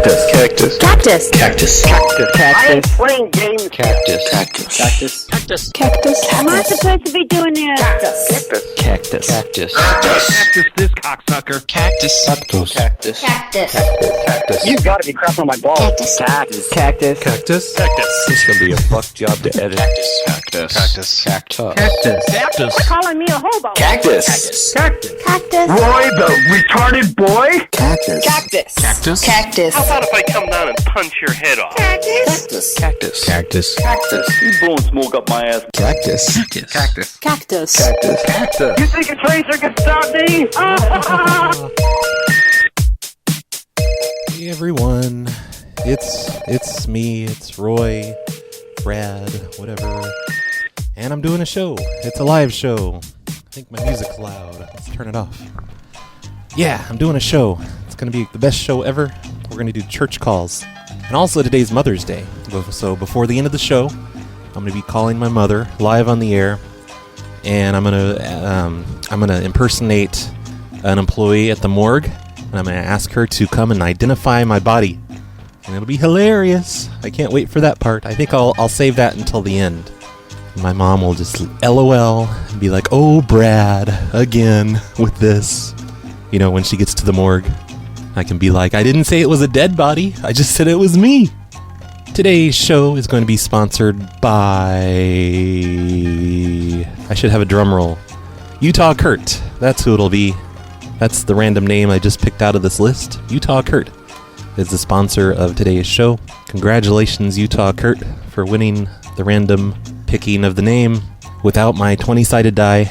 Cactus. Cactus. Cactus. Cactus. Cactus. I am playing games. Cactus. Cactus. Cactus. Cactus. Cactus. Am I supposed to be doing this? Cactus. Cactus. Cactus. Cactus this cocksucker. Cactus. Cactus. Cactus. Cactus. Cactus. You've got to be crapping on my balls. Cactus. Cactus. Cactus. Cactus. Cactus. This is gonna be a fuck job to edit. Cactus. Cactus. Cactus. Cactus. Cactus. Cactus. Calling me a hobo. Cactus. Cactus. Cactus. Roy, the retarded boy. Cactus. Cactus. Cactus. Cactus. How about if I come down and punch your head off? Cactus. Cactus. Cactus. Cactus. You blowing smoke up my ass. Cactus. Cactus. Cactus. Cactus. Cactus. Cactus. You think a tracer can stop me? Hey everyone, it's me, it's Roy, Brad, whatever, and I'm doing a show. It's a live show. I think my music's loud. Let's turn it off. Yeah, I'm doing a show. It's going to be the best show ever. We're going to do church calls. And also today's Mother's Day. So before the end of the show, I'm going to be calling my mother live on the air, and I'm going to impersonate an employee at the morgue. And I'm going to ask her to come and identify my body. And it'll be hilarious. I can't wait for that part. I think I'll save that until the end. My mom will just LOL and be like, "Oh, Brad, again with this." You know, when she gets to the morgue, I can be like, "I didn't say it was a dead body. I just said it was me." Today's show is going to be sponsored by... I should have a drum roll. Utah Kurt. That's who it'll be. That's the random name I just picked out of this list. Utah Kurt is the sponsor of today's show. Congratulations, Utah Kurt, for winning the random picking of the name without my 20-sided die.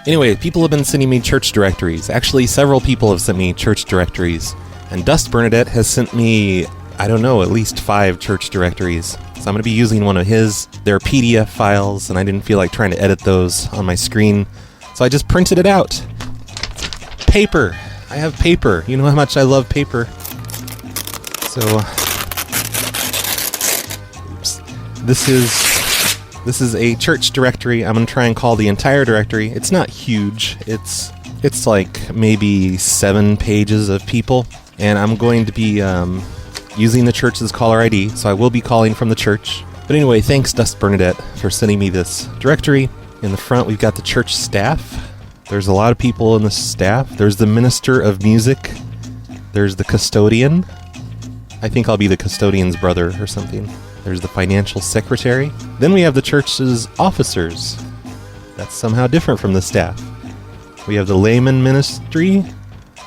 Anyway, people have been sending me church directories. Actually, several people have sent me church directories. And Dust Bernadette has sent me, I don't know, at least 5 church directories. So I'm going to be using one of his. They're PDF files, and I didn't feel like trying to edit those on my screen. So I just printed it out. Paper. I have paper. You know how much I love paper. So, oops. This is a church directory. I'm gonna try and call the entire directory. It's not huge. It's like maybe 7 pages of people, and I'm going to be using the church's caller ID. So I will be calling from the church. But anyway, thanks Dust Bernadette for sending me this directory. In the front, we've got the church staff. There's a lot of people in the staff. There's the minister of music. There's the custodian. I think I'll be the custodian's brother or something. There's the financial secretary. Then we have the church's officers. That's somehow different from the staff. We have the layman ministry,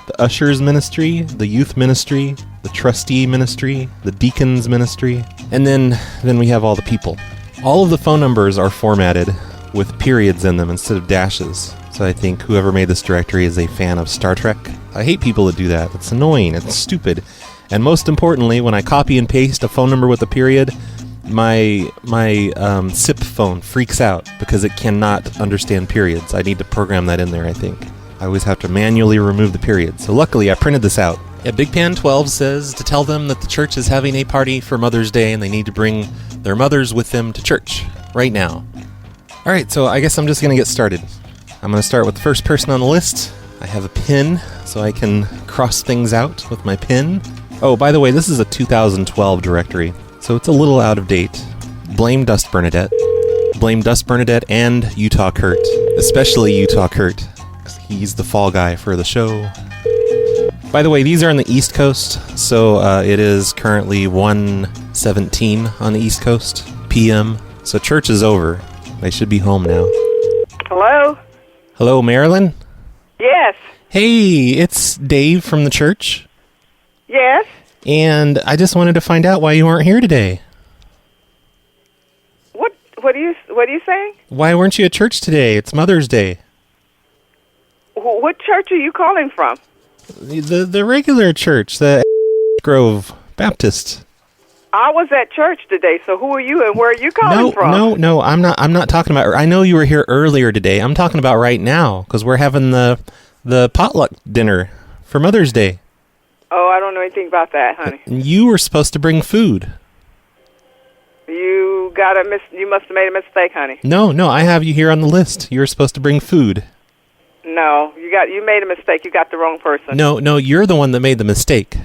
the ushers ministry, the youth ministry, the trustee ministry, the deacons ministry, and then we have all the people. All of the phone numbers are formatted with periods in them instead of dashes. So I think whoever made this directory is a fan of Star Trek. I hate people that do that. It's annoying. It's stupid. And most importantly, when I copy and paste a phone number with a period, my SIP phone freaks out because it cannot understand periods. I need to program that in there, I think. I always have to manually remove the period. So luckily, I printed this out. Yeah, Big Pan 12 says to tell them that the church is having a party for Mother's Day and they need to bring their mothers with them to church right now. All right, so I guess I'm just going to get started. I'm going to start with the first person on the list. I have a pin, so I can cross things out with my pin. Oh, by the way, this is a 2012 directory, so it's a little out of date. Blame Dust Bernadette. Blame Dust Bernadette and Utah Kurt. Especially Utah Kurt, because he's the fall guy for the show. By the way, these are on the East Coast, so it is currently 1:17 on the East Coast, p.m., so church is over. They should be home now. Hello? Hello, Marilyn? Yes. Hey, it's Dave from the church. Yes. And I just wanted to find out why you weren't here today. What are you saying? Why weren't you at church today? It's Mother's Day. What church are you calling from? The regular church, the Grove Baptist. I was at church today, so who are you and where are you calling from? No, I'm not talking about... I know you were here earlier today. I'm talking about right now, because we're having the potluck dinner for Mother's Day. Oh, I don't know anything about that, honey. You were supposed to bring food. You must have made a mistake, honey. No, I have you here on the list. You were supposed to bring food. No, you made a mistake. You got the wrong person. No, you're the one that made the mistake.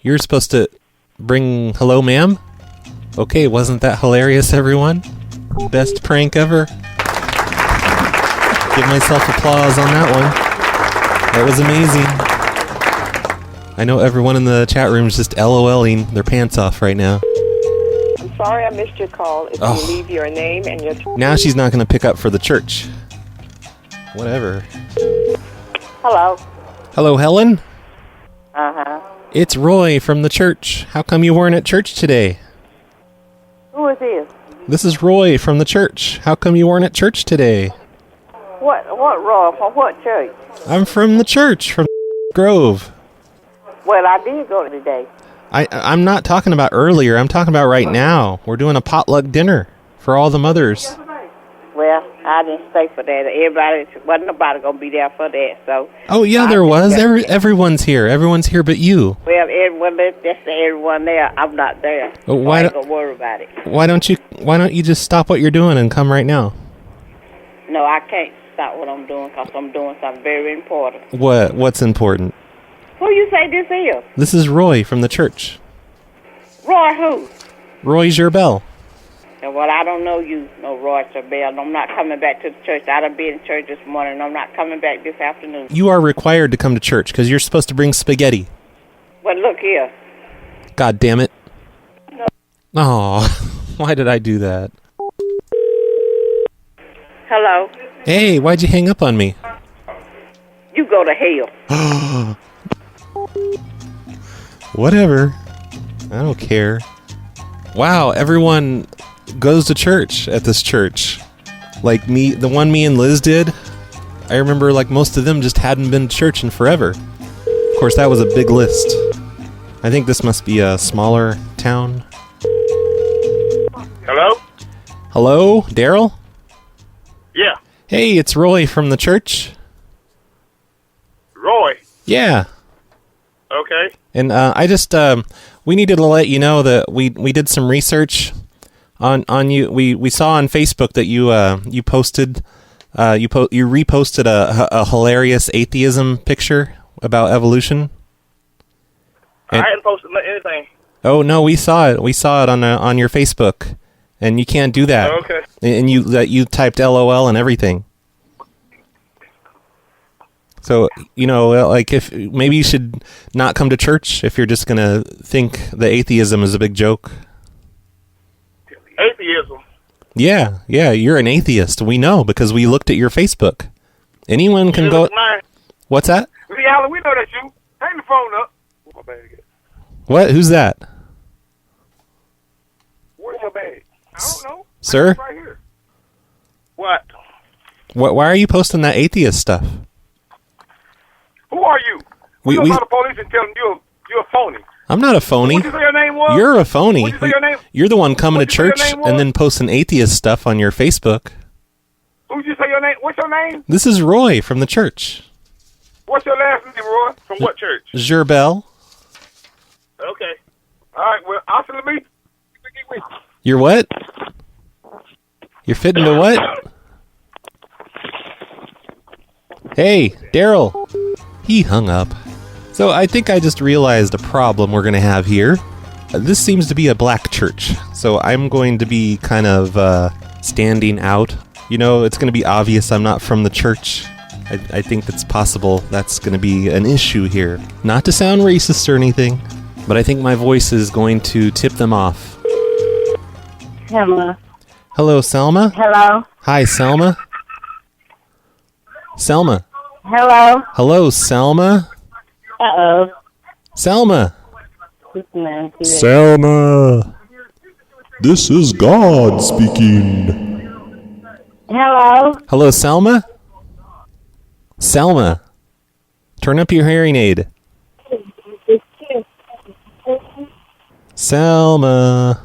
You're supposed to bring hello, ma'am? Okay, wasn't that hilarious, everyone? Best prank ever. Give myself applause on that one. That was amazing. I know everyone in the chat room is just LOLing their pants off right now. I'm sorry I missed your call. If you leave your name and your... Now she's not going to pick up for the church. Whatever. Hello. Hello, Helen? Uh-huh. It's Roy from the church. How come you weren't at church today? Who is this? This is Roy from the church. How come you weren't at church today? What, Roy? From what church? I'm from the church, from Grove. Well, I did go today. I'm not talking about earlier. I'm talking about right now. We're doing a potluck dinner for all the mothers. Well, I didn't stay for that. Wasn't nobody going to be there for that, so... Oh, yeah, there was. Everyone's here. Everyone's here but you. Well, that's everyone there. I'm not there. Oh, so I ain't going to worry about it. Why don't you just stop what you're doing and come right now? No, I can't stop what I'm doing because I'm doing something very important. What's important? Who you say this is? This is Roy from the church. Roy who? Roy Gerbel. Well, I don't know you, no Roy Gerbel. I'm not coming back to the church. I done been in church this morning. I'm not coming back this afternoon. You are required to come to church because you're supposed to bring spaghetti. Well, look here. God damn it. No. Oh, why did I do that? Hello? Hey, why'd you hang up on me? You go to hell. Whatever. I don't care. Wow, everyone goes to church at this church. Like me, the one me and Liz did. I remember like most of them just hadn't been to church in forever. Of course, that was a big list. I think this must be a smaller town. Hello? Hello, Daryl? Yeah. Hey, it's Roy from the church. Roy? Yeah. Okay. And I just we needed to let you know that we did some research on you. We saw on Facebook that you posted you reposted a hilarious atheism picture about evolution. I hadn't posted anything. Oh no, we saw it. We saw it on your Facebook, and you can't do that. Oh, okay. And you typed LOL and everything. So, you know, like if maybe you should not come to church if you're just going to think the atheism is a big joke. Atheism? Yeah, you're an atheist. We know because we looked at your Facebook. Anyone can go... What's that? We know that's you. Hang the phone up. Where's my bag at? What? Who's that? Where's your bag? I don't know. Sir? It's right here. What? Why are you posting that atheist stuff? Who are you? We go to the police and tell them you're a phony. I'm not a phony. What did you say your name was? You're a phony. What did you say your name? You're the one coming to church and then posting atheist stuff on your Facebook. Who did you say your name? What's your name? This is Roy from the church. What's your last name, Roy? From what church? Gerbel. Okay. All right. Well, I'll send me. You're what? You're fitting to what? Hey, Daryl. He hung up. So I think I just realized a problem we're going to have here. This seems to be a black church, so I'm going to be kind of standing out. You know, it's going to be obvious I'm not from the church. I think it's possible that's going to be an issue here. Not to sound racist or anything, but I think my voice is going to tip them off. Hello. Hello, Selma? Hello. Hi, Selma? Selma? Hello. Hello, Selma? Uh-oh. Selma? Selma, this is God speaking. Hello. Hello, Selma? Selma, turn up your hearing aid. Selma.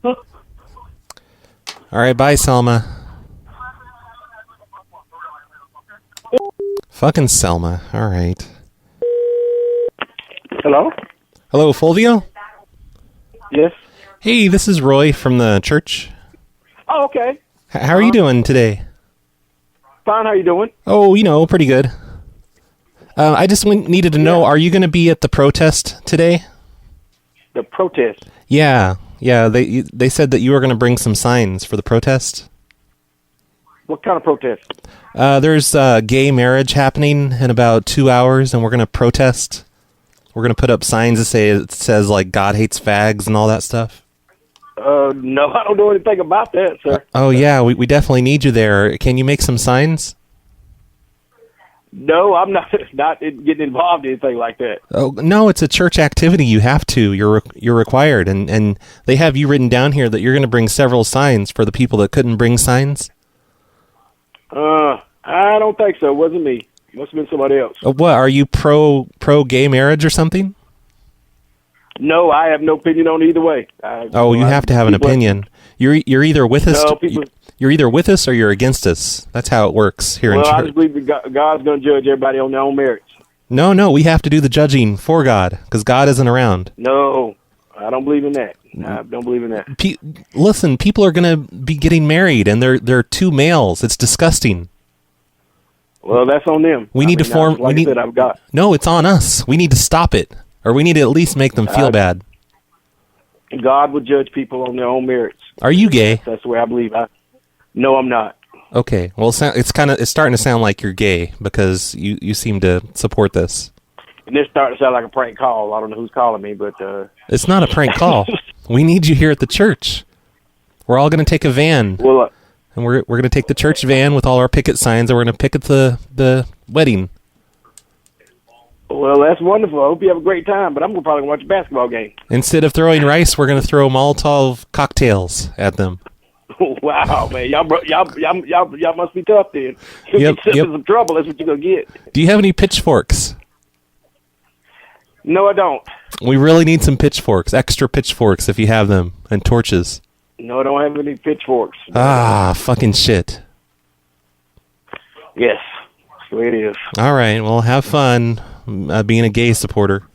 All right, bye, Selma. Fucking Selma. All right. Hello? Hello, Fulvio? Yes. Hey, this is Roy from the church. Oh, okay. How are you doing today? Fine, how you doing? Oh, you know, pretty good. I just needed to know, are you going to be at the protest today? The protest. Yeah. They said that you were going to bring some signs for the protest. What kind of protest? There's gay marriage happening in about 2 hours, and we're going to protest. We're going to put up signs that says like God hates fags and all that stuff. No, I don't know anything about that, sir. Oh yeah, we definitely need you there. Can you make some signs? No, I'm not getting involved in anything like that. Oh no, it's a church activity. You have to. You're required, and they have you written down here that you're going to bring several signs for the people that couldn't bring signs. I don't think so. It wasn't me. It must have been somebody else. What are you pro gay marriage or something? No, I have no opinion on either way. You have to have an opinion. You're either with us. No, you're either with us or you're against us. That's how it works here in church. I just believe that God's going to judge everybody on their own merits. No, we have to do the judging for God because God isn't around. No, I don't believe in that. I don't believe in that. Listen, people are going to be getting married, and they're two males. It's disgusting. Well, that's on them. We need to form. Like I said, I've got. No, it's on us. We need to stop it, or we need to at least make them feel bad. God will judge people on their own merits. Are you gay? That's the way I believe. No, I'm not. Okay. Well, it's starting to sound like you're gay because you seem to support this. And this starting to sound like a prank call. I don't know who's calling me, but it's not a prank call. We need you here at the church. We're all going to take a van. Well, and we're going to take the church van with all our picket signs, and we're going to picket the wedding. Well, that's wonderful. I hope you have a great time, but I'm probably going to watch a basketball game. Instead of throwing rice, we're going to throw Molotov cocktails at them. Wow, man. Y'all must be tough then. Yep. Some trouble. That's what you're going to get. Do you have any pitchforks? No, I don't. We really need some pitchforks, extra pitchforks if you have them, and torches. No, I don't have any pitchforks. Fucking shit. Yes, that's the way it is. All right, well, have fun being a gay supporter.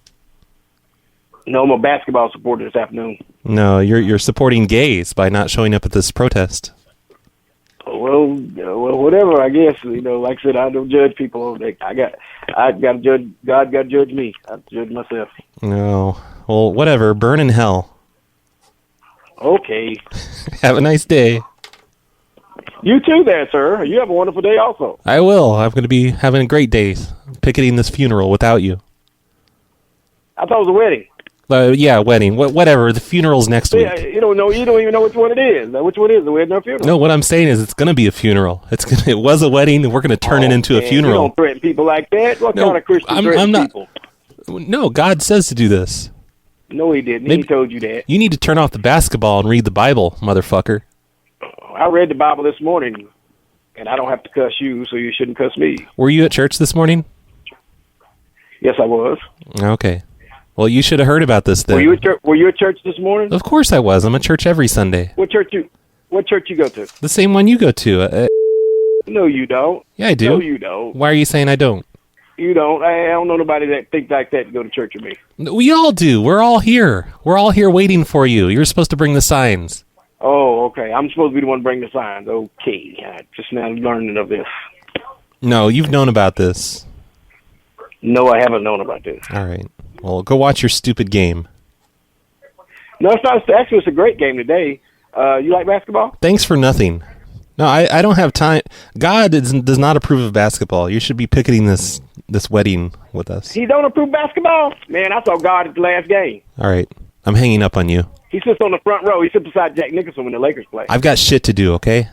No, I'm a basketball supporter this afternoon. No, you're supporting gays by not showing up at this protest. Well, whatever. I guess like I said, I don't judge people. I got to judge. God got to judge me. I have to judge myself. No, well, whatever. Burn in hell. Okay. Have a nice day. You too, there, sir. You have a wonderful day, also. I will. I'm going to be having a great day picketing this funeral without you. I thought it was a wedding. Yeah, wedding. Whatever. The funeral's next week. You don't know. You don't even know which one it is. Which one is the wedding or funeral? No, what I'm saying is it's going to be a funeral. It was a wedding, and we're going to turn it into a funeral. You don't threaten people like that. What kind of Christian threatens people? No, God says to do this. No, he didn't. He told you that. You need to turn off the basketball and read the Bible, motherfucker. I read the Bible this morning, and I don't have to cuss you, so you shouldn't cuss me. Were you at church this morning? Yes, I was. Okay. Well, you should have heard about this then. Were you at church this morning? Of course I was. I'm at church every Sunday. What church you go to? The same one you go to. No, you don't. Yeah, I do. No, you don't. Why are you saying I don't? You don't. I don't know nobody that thinks like that to go to church with me. We all do. We're all here. We're all here waiting for you. You're supposed to bring the signs. Oh, okay. I'm supposed to be the one to bring the signs. Okay. I just now learning of this. No, you've known about this. No, I haven't known about this. All right. Well, go watch your stupid game. No, it's not. Actually, it's a great game today. You like basketball? Thanks for nothing. No, I don't have time. God does not approve of basketball. You should be picketing this wedding with us. He don't approve basketball? Man, I saw God at the last game. All right. I'm hanging up on you. He sits on the front row. He sits beside Jack Nicholson when the Lakers play. I've got shit to do, okay?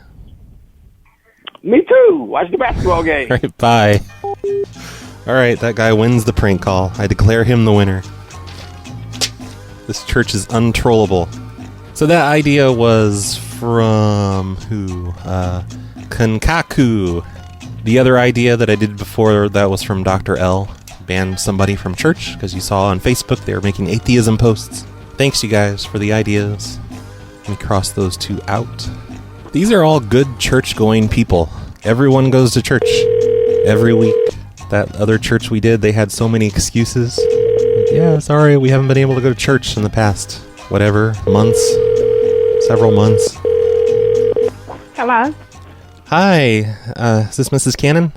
Me too. Watch the basketball game. All right, bye. All right, that guy wins the prank call. I declare him the winner. This church is untrollable. So that idea was from who? Kankaku. The other idea that I did before that was from Dr. L. Banned somebody from church because you saw on Facebook they were making atheism posts. Thanks, you guys, for the ideas. Let me cross those two out. These are all good church-going people. Everyone goes to church every week. That other church we did, they had so many excuses. Like, yeah, sorry, we haven't been able to go to church in the past, whatever, months, several months. Hello? Hi, is this Mrs. Cannon?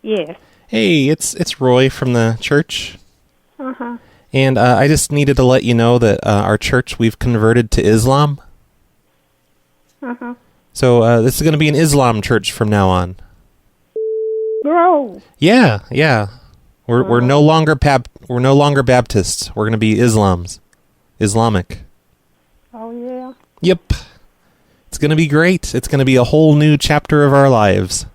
Yes. Hey, it's Roy from the church. Uh-huh. And I just needed to let you know that our church, we've converted to Islam. Uh-huh. So this is going to be an Islam church from now on. Bro. Yeah. We're no longer Baptists. We're going to be Islamic. Oh, yeah. Yep. It's going to be great. It's going to be a whole new chapter of our lives.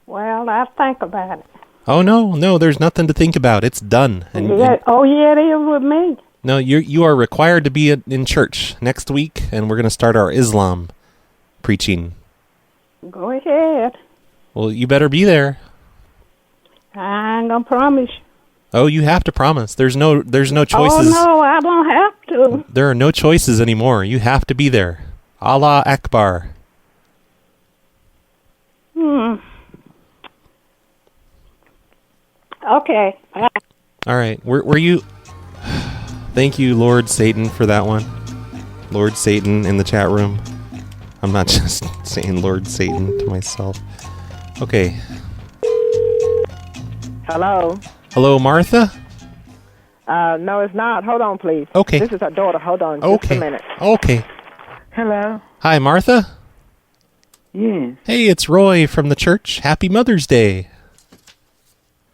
Well, I'll think about it. Oh, no, there's nothing to think about. It's done. Yeah, it is with me. No, you are required to be in church next week, and we're going to start our Islam preaching. Go ahead. Well, you better be there. I ain't gonna promise. Oh, you have to promise. There's no choices. Oh, no, I don't have to. There are no choices anymore. You have to be there. Allah Akbar. Okay. All right. Were you... Thank you, Lord Satan, for that one. Lord Satan in the chat room. I'm not just saying Lord Satan to myself. Okay. Hello? Hello, Martha? No, it's not. Hold on, please. Okay. This is her daughter. Hold on just a minute. Okay. Hello? Hi, Martha? Yeah. Hey, it's Roy from the church. Happy Mother's Day.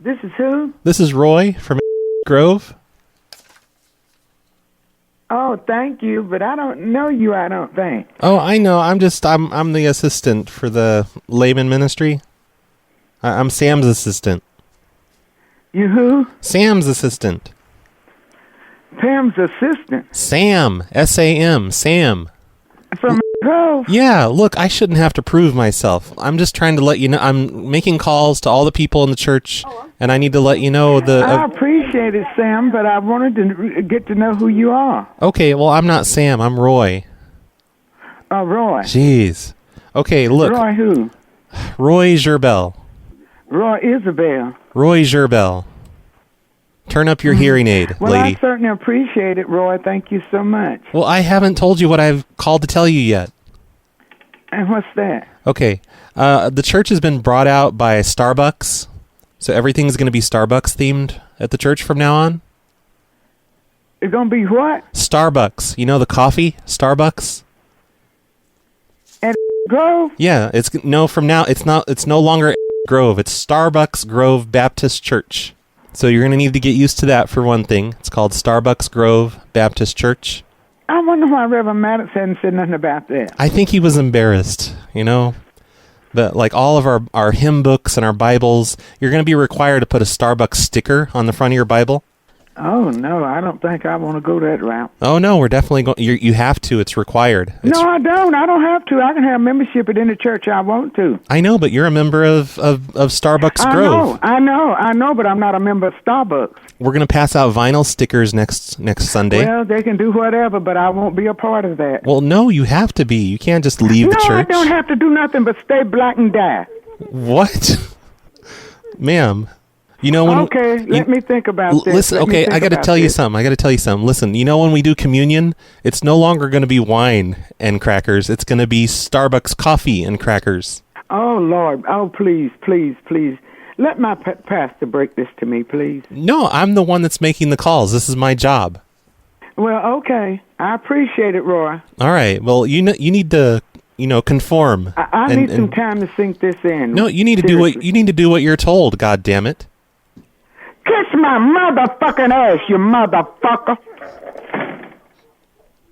This is who? This is Roy from Grove. Oh, thank you, but I don't know you, I don't think. Oh, I know. I'm the assistant for the layman ministry. I'm Sam's assistant. You who? Sam's assistant. Pam's assistant? Sam. S-A-M. Sam. From Grove? Yeah, look, I shouldn't have to prove myself. I'm just trying to let you know. I'm making calls to all the people in the church, and I need to let you know I appreciate it, Sam, but I wanted to get to know who you are. Okay, well, I'm not Sam. I'm Roy. Oh, Roy. Jeez. Okay, look. Roy who? Roy Gerbel. Roy Isabel. Roy Gerbel. Turn up your hearing aid, well, lady. I certainly appreciate it, Roy. Thank you so much. Well, I haven't told you what I've called to tell you yet. And what's that? Okay. The church has been brought out by Starbucks, so everything's going to be Starbucks themed at the church from now on. It's going to be what? Starbucks. You know the coffee? Starbucks? At Grove? Yeah, from now it's no longer Grove. It's Starbucks Grove Baptist Church. So you're going to need to get used to that for one thing. It's called Starbucks Grove Baptist Church. I wonder why Reverend Maddox hadn't said nothing about that. I think he was embarrassed, But like all of our hymn books and our Bibles, you're going to be required to put a Starbucks sticker on the front of your Bible. Oh, no, I don't think I want to go that route. Oh, no, we're definitely going... You have to. It's required. No, I don't. I don't have to. I can have membership at any church I want to. I know, but you're a member of Starbucks Grove. I know, but I'm not a member of Starbucks. We're going to pass out vinyl stickers next Sunday. Well, they can do whatever, but I won't be a part of that. Well, no, you have to be. You can't just leave the church. No, I don't have to do nothing but stay black and die. What? Ma'am. Okay, let me think about this. Listen, okay, I got to tell you something. Listen, when we do communion, it's no longer going to be wine and crackers. It's going to be Starbucks coffee and crackers. Oh, Lord. Oh, please. Let my pastor break this to me, please. No, I'm the one that's making the calls. This is my job. Well, okay. I appreciate it, Roy. All right. Well, you need to, conform. I need some time to sink this in. No, you need to do what you're told. God damn it. Kiss my motherfucking ass, you motherfucker.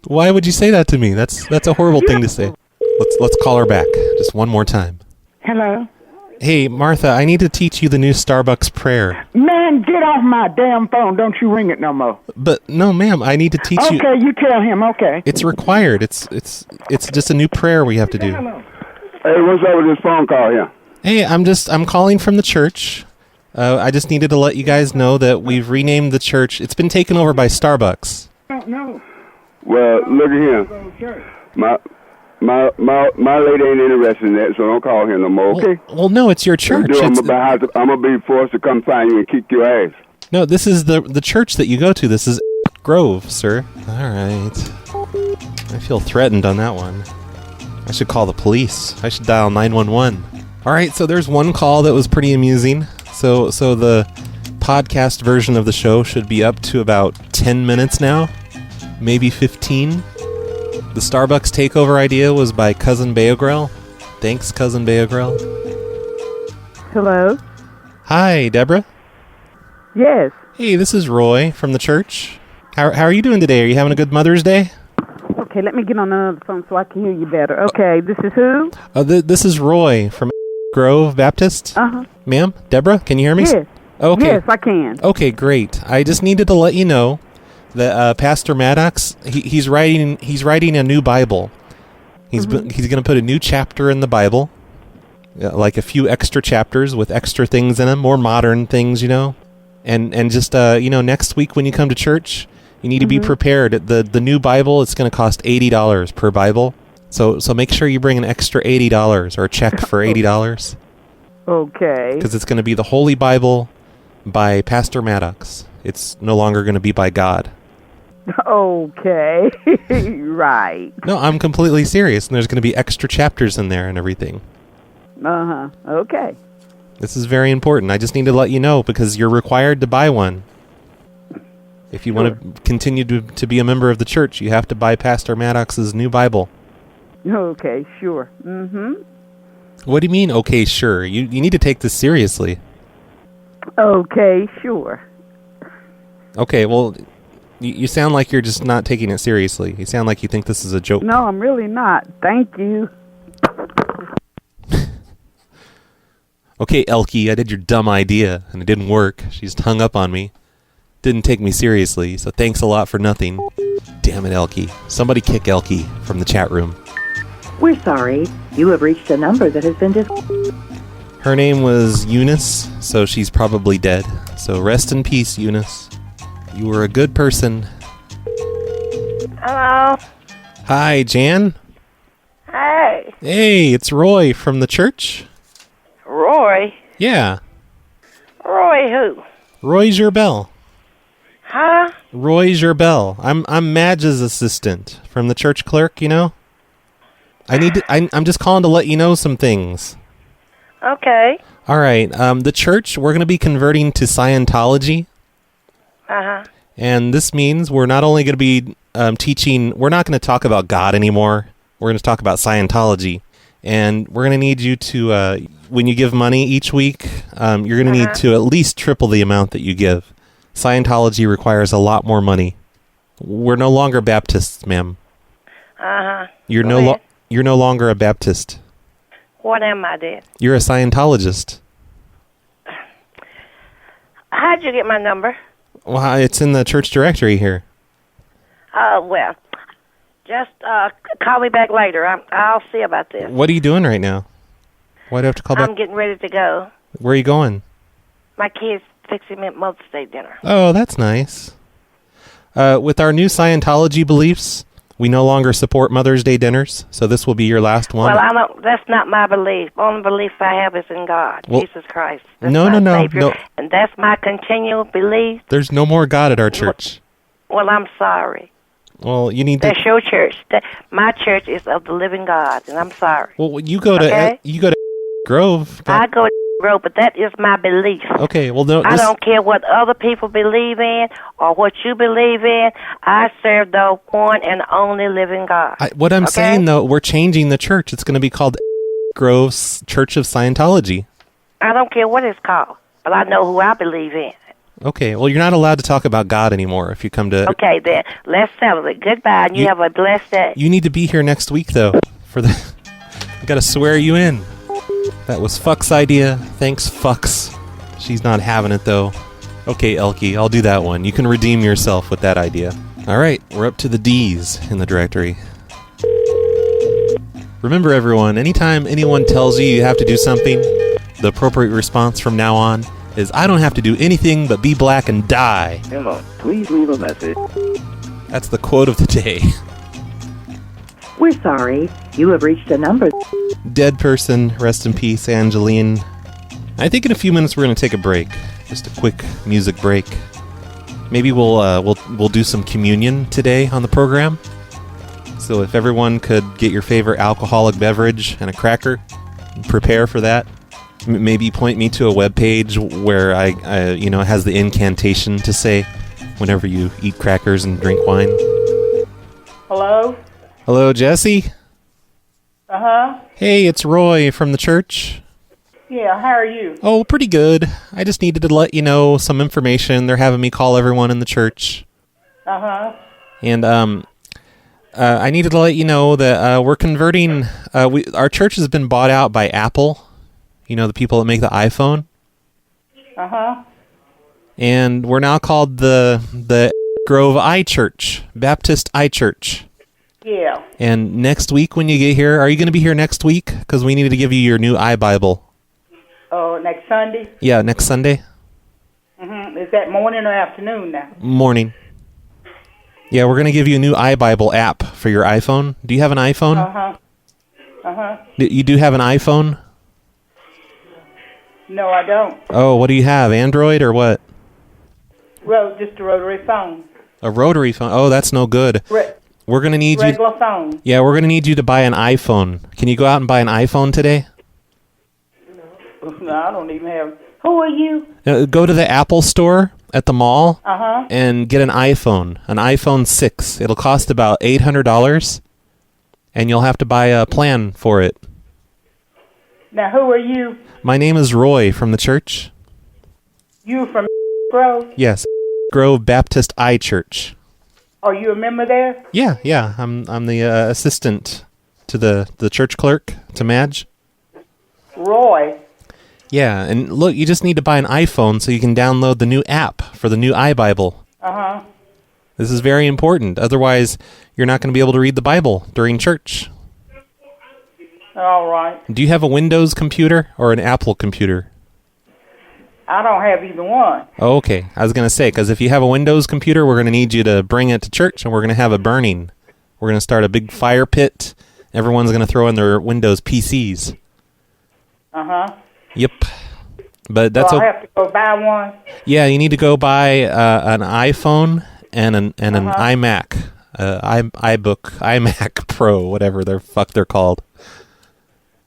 Why would you say that to me? That's a horrible thing to say. Let's call her back just one more time. Hello? Hey, Martha, I need to teach you the new Starbucks prayer. Man, get off my damn phone. Don't you ring it no more. But no, ma'am, I need to teach you. Okay, you tell him, okay. It's required. It's just a new prayer we have to do. Hey, what's up with this phone call here? Hey, I'm calling from the church. I just needed to let you guys know that we've renamed the church. It's been taken over by Starbucks. No. Well, look at here. My lady ain't interested in that, so don't call him no more, okay? Well, no, it's your church. I'm gonna be forced to come find you and kick your ass. No, this is the church that you go to. This is Grove, sir. All right. I feel threatened on that one. I should call the police. I should dial 911. All right, so there's one call that was pretty amusing. So the podcast version of the show should be up to about 10 minutes now, maybe 15. The Starbucks takeover idea was by Cousin Beogrel. Thanks, Cousin Beogrel. Hello? Hi, Deborah. Yes. Hey, this is Roy from the church. How are you doing today? Are you having a good Mother's Day? Okay, let me get on another phone so I can hear you better. Okay, this is who? This is Roy from Grove Baptist. Uh-huh. Ma'am, Deborah, can you hear me? Yes. Okay. Yes, I can. Okay, great. I just needed to let you know that Pastor Maddox, he's writing a new Bible. He's going to put a new chapter in the Bible, like a few extra chapters with extra things in them, more modern things, And just next week when you come to church, you need to be prepared. The new Bible, it's going to cost $80 per Bible. So make sure you bring an extra $80 or a check for $80. Okay. Because it's going to be the Holy Bible by Pastor Maddox. It's no longer going to be by God. Okay. Right. No, I'm completely serious. And there's going to be extra chapters in there and everything. Uh-huh. Okay. This is very important. I just need to let you know because you're required to buy one. If you want to continue to be a member of the church, you have to buy Pastor Maddox's new Bible. Okay, sure. Mm-hmm. What do you mean, okay, sure? You need to take this seriously. Okay, sure. Okay, well, you sound like you're just not taking it seriously. You sound like you think this is a joke. No, I'm really not. Thank you. Okay, Elkie, I did your dumb idea, and it didn't work. She just hung up on me. Didn't take me seriously, so thanks a lot for nothing. Damn it, Elkie. Somebody kick Elkie from the chat room. We're sorry. You have reached a number that has been Her name was Eunice, so she's probably dead. So rest in peace, Eunice. You were a good person. Hello. Hi, Jan. Hey. Hey, it's Roy from the church. Roy? Yeah. Roy who? Roy Gerbel. Huh? Roy Gerbel. I'm Madge's assistant from the church clerk, I'm just calling to let you know some things. Okay. All right. The church, we're going to be converting to Scientology. Uh-huh. And this means we're not only going to be teaching, we're not going to talk about God anymore. We're going to talk about Scientology. And we're going to need you to, when you give money each week, you're going to need to at least triple the amount that you give. Scientology requires a lot more money. We're no longer Baptists, ma'am. Uh-huh. You're no longer a Baptist. What am I then? You're a Scientologist. How'd you get my number? Well, it's in the church directory here. Well, just call me back later. I'll see about this. What are you doing right now? Why do I have to call back? I'm getting ready to go. Where are you going? My kids fixing me Mother's Day dinner. Oh, that's nice. With our new Scientology beliefs, we no longer support Mother's Day dinners, so this will be your last one. Well, that's not my belief. Only belief I have is in God, Jesus Christ. That's no. Savior, and that's my continual belief. There's no more God at our church. Well, I'm sorry. Well, you need to... That's your church. My church is of the living God, and I'm sorry. Well, you go to Grove. I go to Grove, but that is my belief. Okay, well, no... I don't care what other people believe in or what you believe in. I serve the one and only living God. What I'm saying, though, we're changing the church. It's going to be called Grove's Church of Scientology. I don't care what it's called, but I know who I believe in. Okay, well, you're not allowed to talk about God anymore if you come to... Okay, then. Let's settle it. Goodbye, and you have a blessed day. You need to be here next week, though, for the... I gotta swear you in. That was Fuck's idea. Thanks, Fucks. She's not having it, though. Okay, Elkie, I'll do that one. You can redeem yourself with that idea. All right, we're up to the D's in the directory. Remember, everyone, anytime anyone tells you you have to do something, the appropriate response from now on is, I don't have to do anything but be black and die. Hello, please leave a message. That's the quote of the day. We're sorry. You have reached a number. Dead person, rest in peace, Angeline. I think in a few minutes we're going to take a break. Just a quick music break. Maybe we'll do some communion today on the program. So if everyone could get your favorite alcoholic beverage and a cracker, prepare for that. maybe point me to a web page where I has the incantation to say whenever you eat crackers and drink wine. Hello? Hello, Jesse? Uh-huh. Hey, it's Roy from the church. Yeah, how are you? Oh, pretty good. I just needed to let you know some information. They're having me call everyone in the church. Uh-huh. And I needed to let you know that we're converting... our church has been bought out by Apple. You know, the people that make the iPhone. Uh-huh. And we're now called the Grove I Church, Baptist I Church. Yeah. And next week when you get here, are you going to be here next week? Because we needed to give you your new iBible. Oh, next Sunday? Yeah, next Sunday. Mm-hmm. Is that morning or afternoon now? Morning. Yeah, we're going to give you a new iBible app for your iPhone. Do you have an iPhone? Uh-huh. Uh-huh. You do have an iPhone? No, I don't. Oh, what do you have? Android or what? Just a rotary phone. A rotary phone? Oh, that's no good. We're going to need regular phone. Yeah, we're going to need you to buy an iPhone. Can you go out and buy an iPhone today? No, I don't even have... Who are you? Go to the Apple store at the mall Uh-huh. and get an iPhone 6. It'll cost about $800, and you'll have to buy a plan for it. Now, who are you? My name is Roy from the church. You from Grove? Yes, Grove Baptist I Church. Are you a member there? Yeah. I'm the assistant to the church clerk, to Madge. Roy. Yeah, and look, you just need to buy an iPhone so you can download the new app for the new iBible. Uh-huh. This is very important. Otherwise, you're not going to be able to read the Bible during church. All right. Do you have a Windows computer or an Apple computer? I don't have either one. Oh, okay. I was going to say, because if you have a Windows computer, we're going to need you to bring it to church, and we're going to have a burning. We're going to start a big fire pit. Everyone's going to throw in their Windows PCs. Uh-huh. Yep. But that's so I have to go buy one? Yeah, you need to go buy an iPhone and an iMac. iMac Pro, whatever the fuck they're called.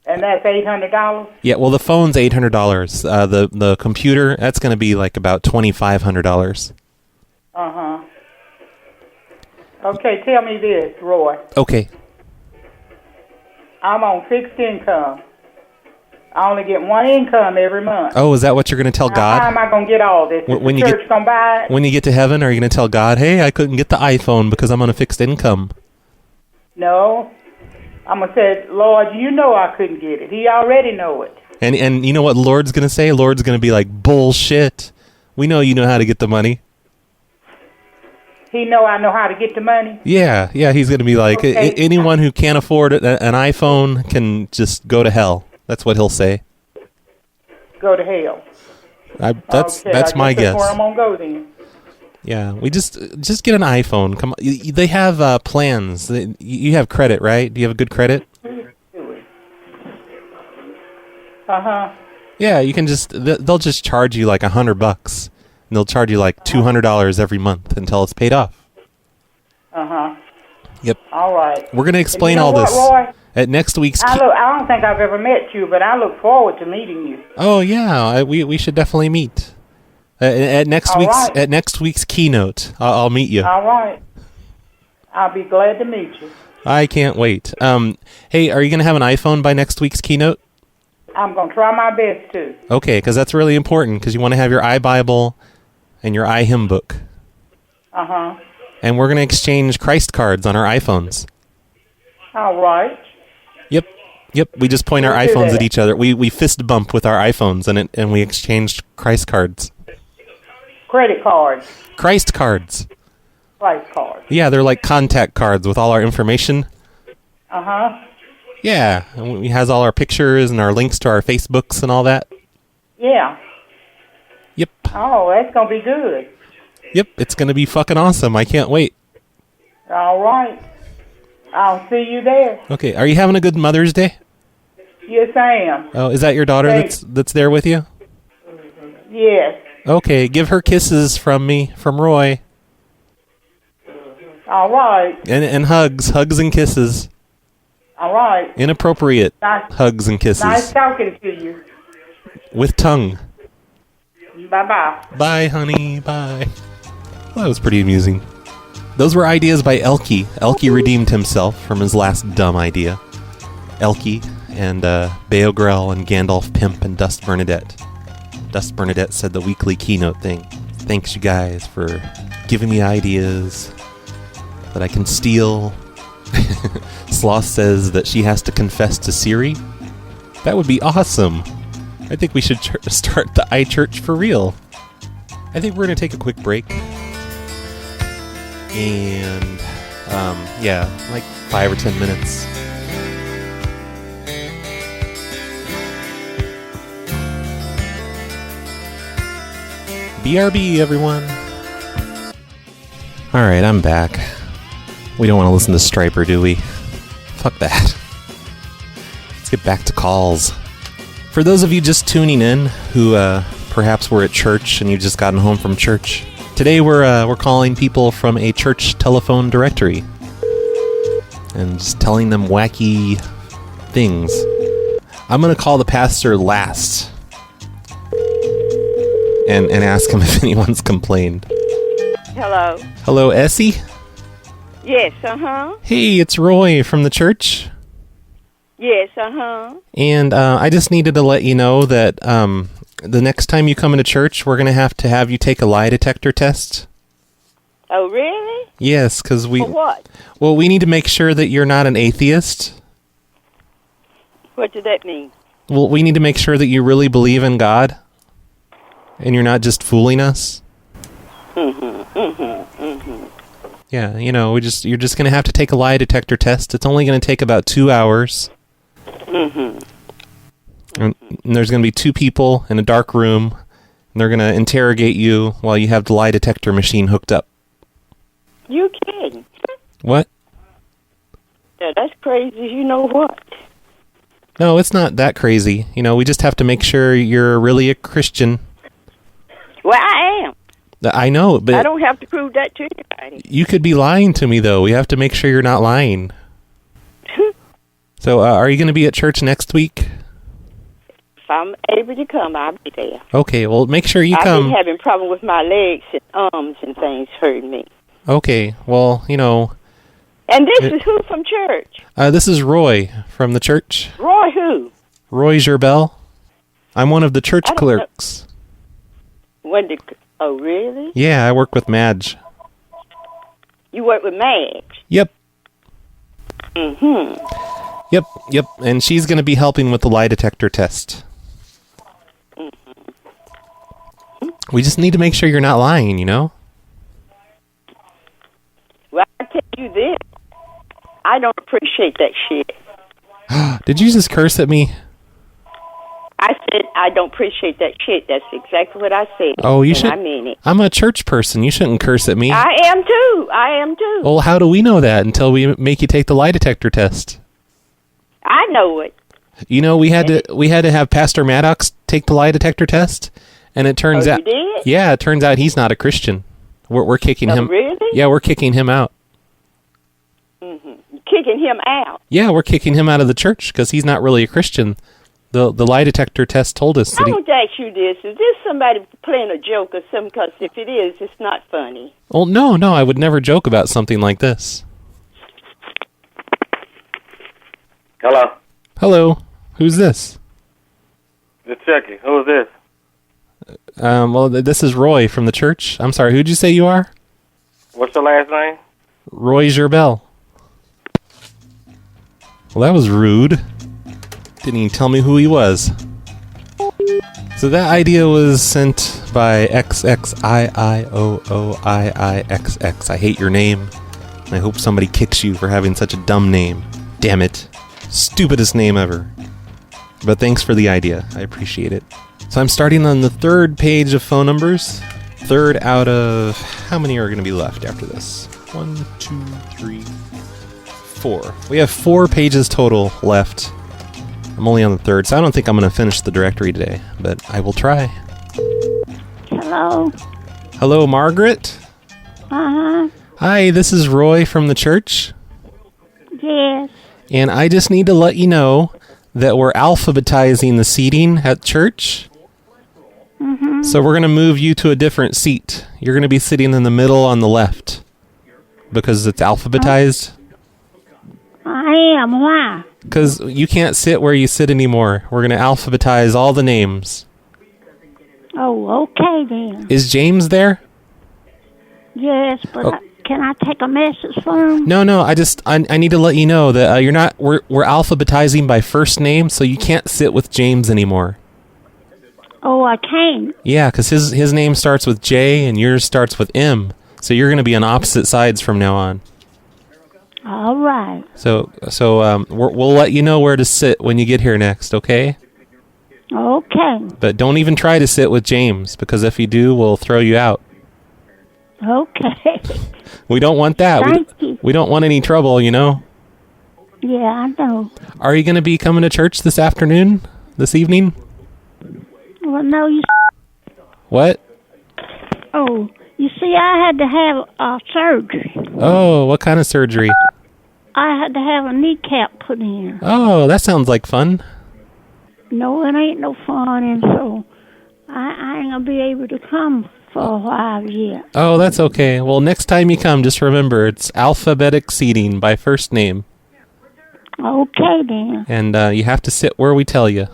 And that's $800? Yeah, well, the phone's $800. The computer, that's going to be like about $2,500. Uh-huh. Okay, tell me this, Roy. Okay. I'm on fixed income. I only get one income every month. Oh, is that what you're going to tell God? How am I going to get all this? When the you church going to buy it? When you get to heaven, are you going to tell God, hey, I couldn't get the iPhone because I'm on a fixed income? No. I'm going to say, Lord, you know I couldn't get it. He already know it. And you know what the Lord's going to say? Lord's going to be like, bullshit. We know you know how to get the money. He know I know how to get the money? Yeah, he's going to be like, okay. Anyone who can't afford an iPhone can just go to hell. That's what he'll say. Go to hell. That's my guess. That's where I'm going to go then. Yeah, we just get an iPhone. Come on, they have plans. You have credit, right? Do you have good credit? Uh-huh. Yeah, you can they'll just charge you like $100, and they'll charge you like $200 every month until it's paid off. Uh-huh. Yep. All right. We're gonna explain all this Roy? at next week's. I don't think I've ever met you, but I look forward to meeting you. Oh yeah, we should definitely meet. At next week's keynote, I'll meet you. All right. I'll be glad to meet you. I can't wait. Hey, are you going to have an iPhone by next week's keynote? I'm going to try my best to. Okay, because that's really important, because you want to have your iBible and your iHymn book. Uh-huh. And we're going to exchange Christ cards on our iPhones. All right. Yep. We just point our We'll do iPhones that. at each other. We fist bump with our iPhones, and we exchanged Christ cards. Credit cards. Christ cards. Christ cards. Yeah, they're like contact cards with all our information. Uh-huh. Yeah, and it has all our pictures and our links to our Facebooks and all that. Yeah. Yep. Oh, that's going to be good. Yep, it's going to be fucking awesome. I can't wait. All right. I'll see you there. Okay, are you having a good Mother's Day? Yes, I am. Oh, is that your daughter that's there with you? Yes. Okay, give her kisses from me, from Roy. All right. And hugs and kisses. All right. Inappropriate Nice. hugs and kisses. Nice talking to you. With tongue. Bye-bye. Bye, honey. Bye. Well, that was pretty amusing. Those were ideas by Elkie. Elkie redeemed himself from his last dumb idea. Elkie and Beogrel and Gandalf Pimp and Dust Bernadette. Dust Bernadette said the weekly keynote thing. Thanks, you guys, for giving me ideas that I can steal. Sloth says that she has to confess to Siri. That would be awesome. I think we should start the iChurch for real. I think we're going to take a quick break. And, yeah, like 5 or 10 minutes. BRB, everyone. Alright, I'm back. We don't want to listen to Striper, do we? Fuck that. Let's get back to calls. For those of you just tuning in, who perhaps were at church and you've just gotten home from church, today we're calling people from a church telephone directory and just telling them wacky things. I'm gonna call the pastor last and ask him if anyone's complained. Hello. Hello, Essie? Yes, uh-huh. Hey, it's Roy from the church. Yes, uh-huh. And I just needed to let you know that the next time you come into church, we're going to have you take a lie detector test. Oh, really? Yes, because we... For what? Well, we need to make sure that you're not an atheist. What does that mean? Well, we need to make sure that you really believe in God. And you're not just fooling us. Yeah, you know, you're just going to have to take a lie detector test. It's only going to take about 2 hours. And there's going to be 2 people in a dark room, and they're going to interrogate you while you have the lie detector machine hooked up. You kidding? What? Yeah, that's crazy. You know what? No, it's not that crazy. You know, we just have to make sure you're really a Christian. Well, I am. I know, but... I don't have to prove that to anybody. You could be lying to me, though. We have to make sure you're not lying. So, are you going to be at church next week? If I'm able to come, I'll be there. Okay, well, make sure you I've come. been having trouble with my legs and arms and things hurting me. Okay, well, you know... And this is who from church? This is Roy from the church. Roy who? Roy Gerbel. I'm one of the church clerks. Oh, really? Yeah, I work with Madge. You work with Madge? Yep. Mm-hmm. Yep, and she's going to be helping with the lie detector test. We just need to make sure you're not lying, you know? Well, I tell you this. I don't appreciate that shit. Did you just curse at me? I said I don't appreciate that shit. That's exactly what I said. Oh, you should. I mean it. I'm a church person. You shouldn't curse at me. I am too. Well, how do we know that until we make you take the lie detector test? I know it. You know, we had to have Pastor Maddox take the lie detector test, and it turns out. You did? Yeah, it turns out he's not a Christian. We're kicking him. Really? Yeah, we're kicking him out. Kicking him out? Yeah, we're kicking him out of the church because he's not really a Christian. The lie detector test told us that I want to ask you this. Is this somebody playing a joke or something? Because if it is, it's not funny. Well, no, I would never joke about something like this. Hello. Hello. Who's this? It's Chucky. Who is this? Well, this is Roy from the church. I'm sorry, who'd you say you are? What's your last name? Roy Gerbel. Well, that was rude. Didn't even tell me who he was. So that idea was sent by XXIIOOIIXX. I hate your name. I hope somebody kicks you for having such a dumb name. Damn it. Stupidest name ever. But thanks for the idea. I appreciate it. So I'm starting on the 3rd page of phone numbers. 3rd out of... How many are going to be left after this? 1, 2, 3, 4. We have 4 pages total left. I'm only on the 3rd, so I don't think I'm going to finish the directory today, but I will try. Hello. Hello, Margaret? Uh-huh. Hi, this is Roy from the church. Yes. And I just need to let you know that we're alphabetizing the seating at church. Mm-hmm. So we're going to move you to a different seat. You're going to be sitting in the middle on the left because it's alphabetized. I am. Why? Because you can't sit where you sit anymore. We're going to alphabetize all the names. Oh, okay then. Is James there? Yes, but can I take a message for him? No. I need to let you know that you're not. We're alphabetizing by first name, so you can't sit with James anymore. Oh, I can't. Yeah, because his name starts with J and yours starts with M. So you're going to be on opposite sides from now on. All right. So we'll let you know where to sit when you get here next, okay? Okay. But don't even try to sit with James, because if you do, we'll throw you out. Okay. We don't want that. Thank you. We don't want any trouble, you know? Yeah, I know. Are you going to be coming to church this afternoon? This evening? Well, no, you... What? Oh, you see, I had to have surgery. Oh, what kind of surgery? I had to have a kneecap put in. Oh, that sounds like fun. No, it ain't no fun, and so I ain't gonna be able to come for a while yet. Oh, that's okay. Well, next time you come, just remember, it's alphabetic seating by first name. Okay, then. And you have to sit where we tell you.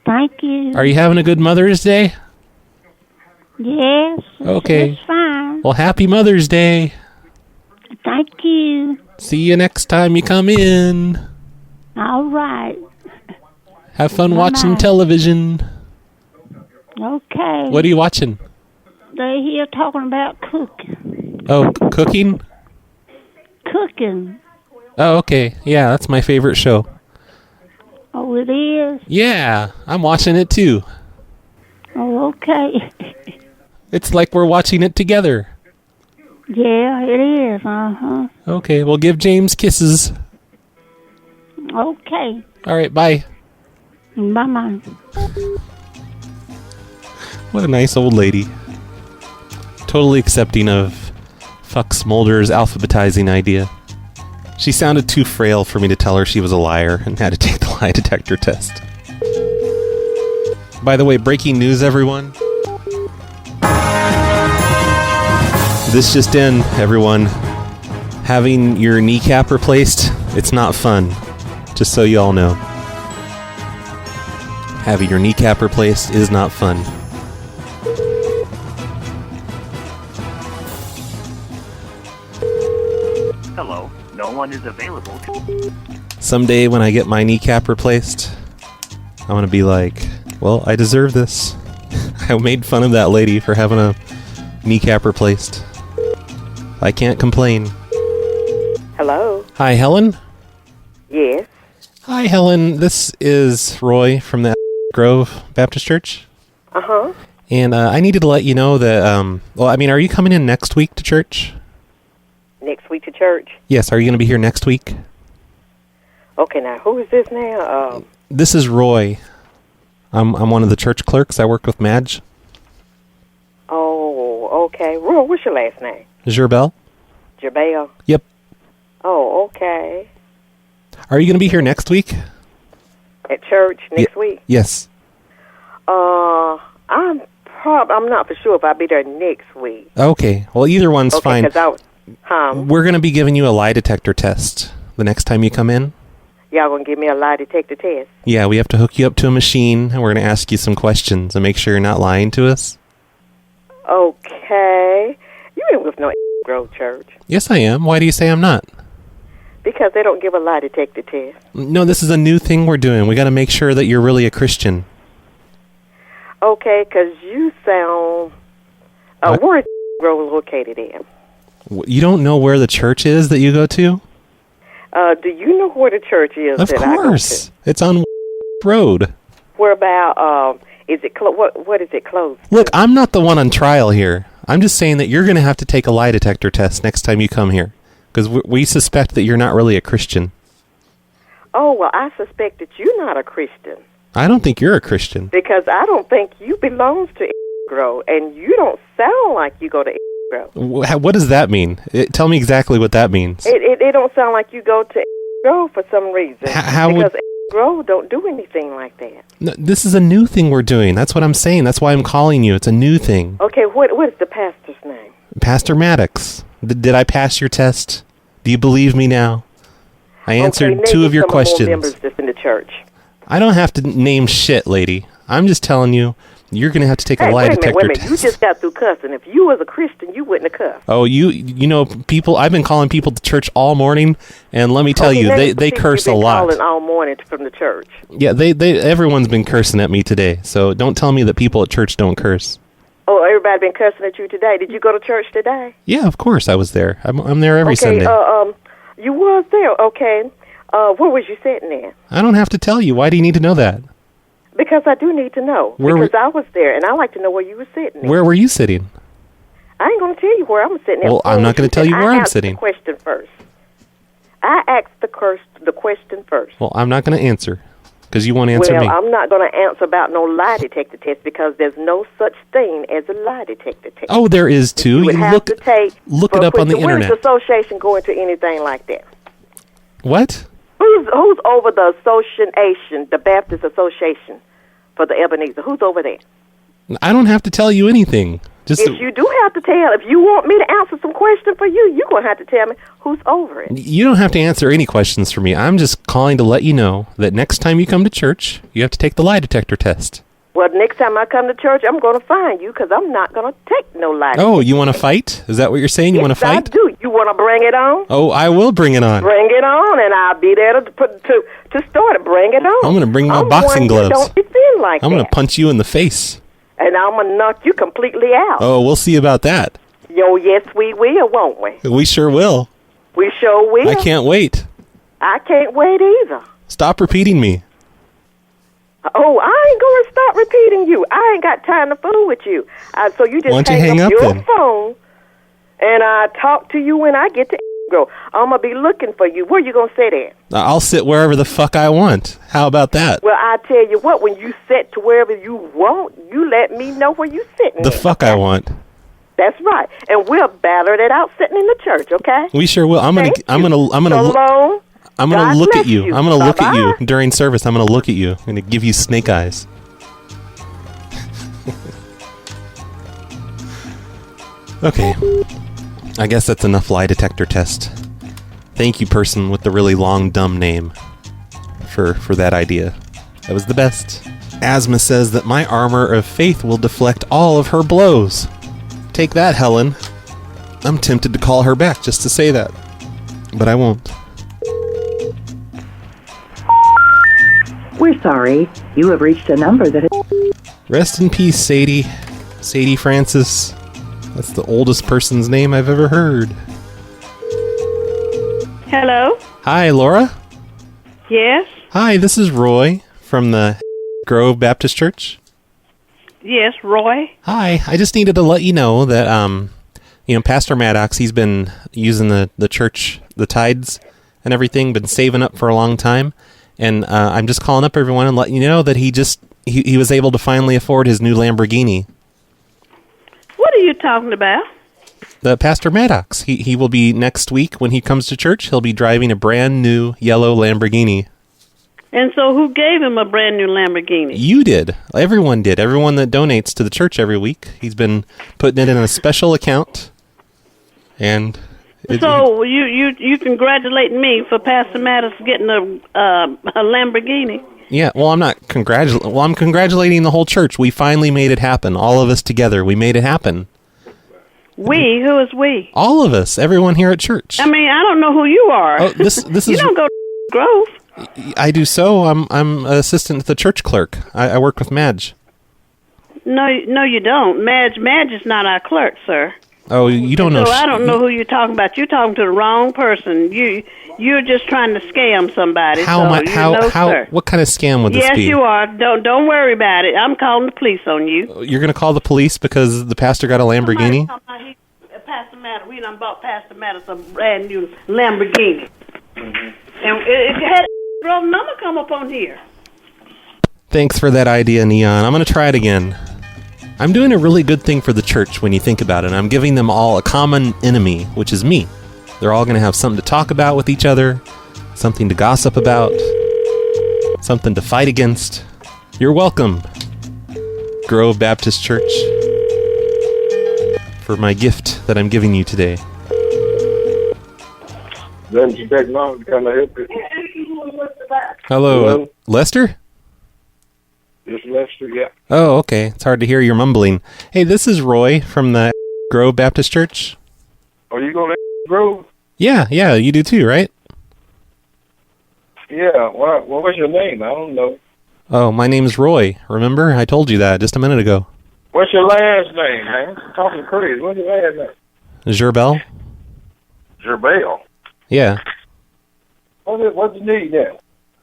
Thank you. Are you having a good Mother's Day? Yes. Okay. It's fine. Well, happy Mother's Day. Thank you. See you next time you come in. All right. Have fun Bye-bye. watching television. Okay. What are you watching? They here talking about cooking. Oh, cooking? Cooking. Oh, okay. Yeah, that's my favorite show. Oh, it is? Yeah, I'm watching it too. Oh, okay. It's like we're watching it together. Yeah, it is. Uh-huh. Okay, well, give James kisses. Okay. All right, bye. Bye-bye. What a nice old lady. Totally accepting of Fuck Smolder's alphabetizing idea. She sounded too frail for me to tell her she was a liar and had to take the lie detector test. By the way, breaking news, everyone. This just in, everyone. Having your kneecap replaced, it's not fun. Just so you all know. Having your kneecap replaced is not fun. Hello, no one is available. Someday when I get my kneecap replaced, I'm gonna be like, well, I deserve this. I made fun of that lady for having a kneecap replaced. I can't complain. Hello? Hi, Helen? Yes? Hi, Helen. This is Roy from the Grove Baptist Church. Uh-huh. And I needed to let you know that, are you coming in next week to church? Next week to church? Yes, are you going to be here next week? Okay, now, who is this now? This is Roy. I'm one of the church clerks. I work with Madge. Oh, okay. Roy, what's your last name? Gerbel? Gerbel? Yep. Oh, okay. Are you going to be here next week? At church next week? Yes. I'm not for sure if I'll be there next week. Okay. Well, either one's fine. We're going to be giving you a lie detector test the next time you come in. Y'all going to give me a lie detector test? Yeah, we have to hook you up to a machine, and we're going to ask you some questions and make sure you're not lying to us. Okay. You ain't with no Grove Church. Yes, I am. Why do you say I'm not? Because they don't give a lie detector test. No, this is a new thing we're doing. We got to make sure that you're really a Christian. Okay, because you sound... where is Grove located in? You don't know where the church is that you go to? Do you know where the church is Of that I go course. to? It's on Road. Where about, is it what is it close? Look, I'm not the one on trial here. I'm just saying that you're going to have to take a lie detector test next time you come here. Because we suspect that you're not really a Christian. Oh, well, I suspect that you're not a Christian. I don't think you're a Christian. Because I don't think you belong to Grove, and you don't sound like you go to Grove. What does that mean? Tell me exactly what that means. It don't sound like you go to Grove for some reason. How Grove don't do anything like that. No, this is a new thing we're doing. That's what I'm saying. That's why I'm calling you. It's a new thing. Okay, what is the pastor's name? Pastor Maddox. Did I pass your test? Do you believe me now? I answered two of your questions. More members that's in the church. I don't have to name shit, lady. I'm just telling you, you're going to have to take a lie detector test. You just got through cussing. If you was a Christian, you wouldn't have cussed. Oh, you know, people, I've been calling people to church all morning, and let me tell you, they curse a lot. Calling all morning from the church. Yeah, everyone's been cursing at me today, so don't tell me that people at church don't curse. Oh, everybody been cussing at you today. Did you go to church today? Yeah, of course I was there. I'm there every Sunday. You was there, okay. Where was you sitting at? I don't have to tell you. Why do you need to know that? Because I do need to know. Because I was there, and I like to know where you were sitting. Where were you sitting? I ain't going to tell you where I'm sitting. Well, I'm not going to tell you where I'm sitting. I asked the question first. I asked the question first. Well, I'm not going to answer, because you won't answer me. Well, I'm not going to answer about no lie detector test, because there's no such thing as a lie detector test. Oh, there is, too. You look it up on the internet. Where's the association going to anything like that? What? Who's over the association, the Baptist Association for the Ebenezer? Who's over there? I don't have to tell you anything. If you do have to tell, if you want me to answer some questions for you, you're going to have to tell me who's over it. You don't have to answer any questions for me. I'm just calling to let you know that next time you come to church, you have to take the lie detector test. Well, next time I come to church, I'm going to find you, because I'm not going to take no lie detector. Oh, you want to fight? Is that what you're saying? You want to fight? I do. You want to bring it on? Oh, I will bring it on. Bring it on, and I'll be there to start it. Bring it on. I'm going to bring my boxing gloves. Don't be feeling like that. I'm going to punch you in the face. And I'm going to knock you completely out. Oh, we'll see about that. Yo, yes, we will, won't we? We sure will. We sure will. I can't wait. I can't wait either. Stop repeating me. Oh, I ain't going to stop repeating you. I ain't got time to fool with you. So you just hang up your phone, and I talk to you when I get to go. I'm going to be looking for you. Where you going to sit at? I'll sit wherever the fuck I want. How about that? Well, I tell you what, when you sit to wherever you want, you let me know where you sitting. The fuck I want. That's right. And we'll battle it out sitting in the church, okay? We sure will. I'm gonna look at you. I'm gonna look at you during service. I'm gonna look at you. I'm gonna give you snake eyes. Okay. I guess that's enough lie detector test. Thank you, person with the really long dumb name, for that idea. That was the best. Asma says that my armor of faith will deflect all of her blows. Take that, Helen. I'm tempted to call her back just to say that, but I won't. We're sorry. You have reached a number that is... Rest in peace, Sadie. Sadie Francis. That's the oldest person's name I've ever heard. Hello? Hi, Laura? Yes? Hi, this is Roy from the Grove Baptist Church. Yes, Roy? Hi, I just needed to let you know that, Pastor Maddox, he's been using the church, the tithes and everything, been saving up for a long time. And I'm just calling up everyone and letting you know that he was able to finally afford his new Lamborghini. What are you talking about? The Pastor Maddox. He will be next week when he comes to church. He'll be driving a brand new yellow Lamborghini. And so who gave him a brand new Lamborghini? You did. Everyone did. Everyone that donates to the church every week. He's been putting it in a special account. And so you congratulating me for Pastor Maddox getting a Lamborghini? Yeah, well, I'm congratulating the whole church. We finally made it happen. All of us together. We made it happen. We? Who is we? All of us. Everyone here at church. I mean, I don't know who you are. Oh, this is... You don't go to Grove. I do so. I'm an assistant to the church clerk. I work with Madge. No, you don't. Madge is not our clerk, sir. Oh, you don't know. So I don't know who you're talking about. You're talking to the wrong person. You're just trying to scam somebody. How? What kind of scam would this be? Yes, you are. Don't worry about it. I'm calling the police on you. You're going to call the police because the pastor got a Lamborghini? Pastor Maddox, we done bought Pastor Maddox a brand new Lamborghini. And if you had a wrong number come up on here. Thanks for that idea, Neon. I'm going to try it again. I'm doing a really good thing for the church when you think about it. I'm giving them all a common enemy, which is me. They're all going to have something to talk about with each other, something to gossip about. Something to fight against. You're welcome, Grove Baptist Church, for my gift that I'm giving you today. Technology kind of help it. Hello, Lester? It's Lester, yeah. Oh, okay. It's hard to hear your mumbling. Hey, this is Roy from the Grove Baptist Church. Are you going to Grove? Yeah, you do too, right? Yeah. What's your name? I don't know. Oh, my name's Roy. Remember? I told you that just a minute ago. What's your last name, man? Talking crazy. What's your last name? Gerbel? Gerbel. Yeah. What you need now?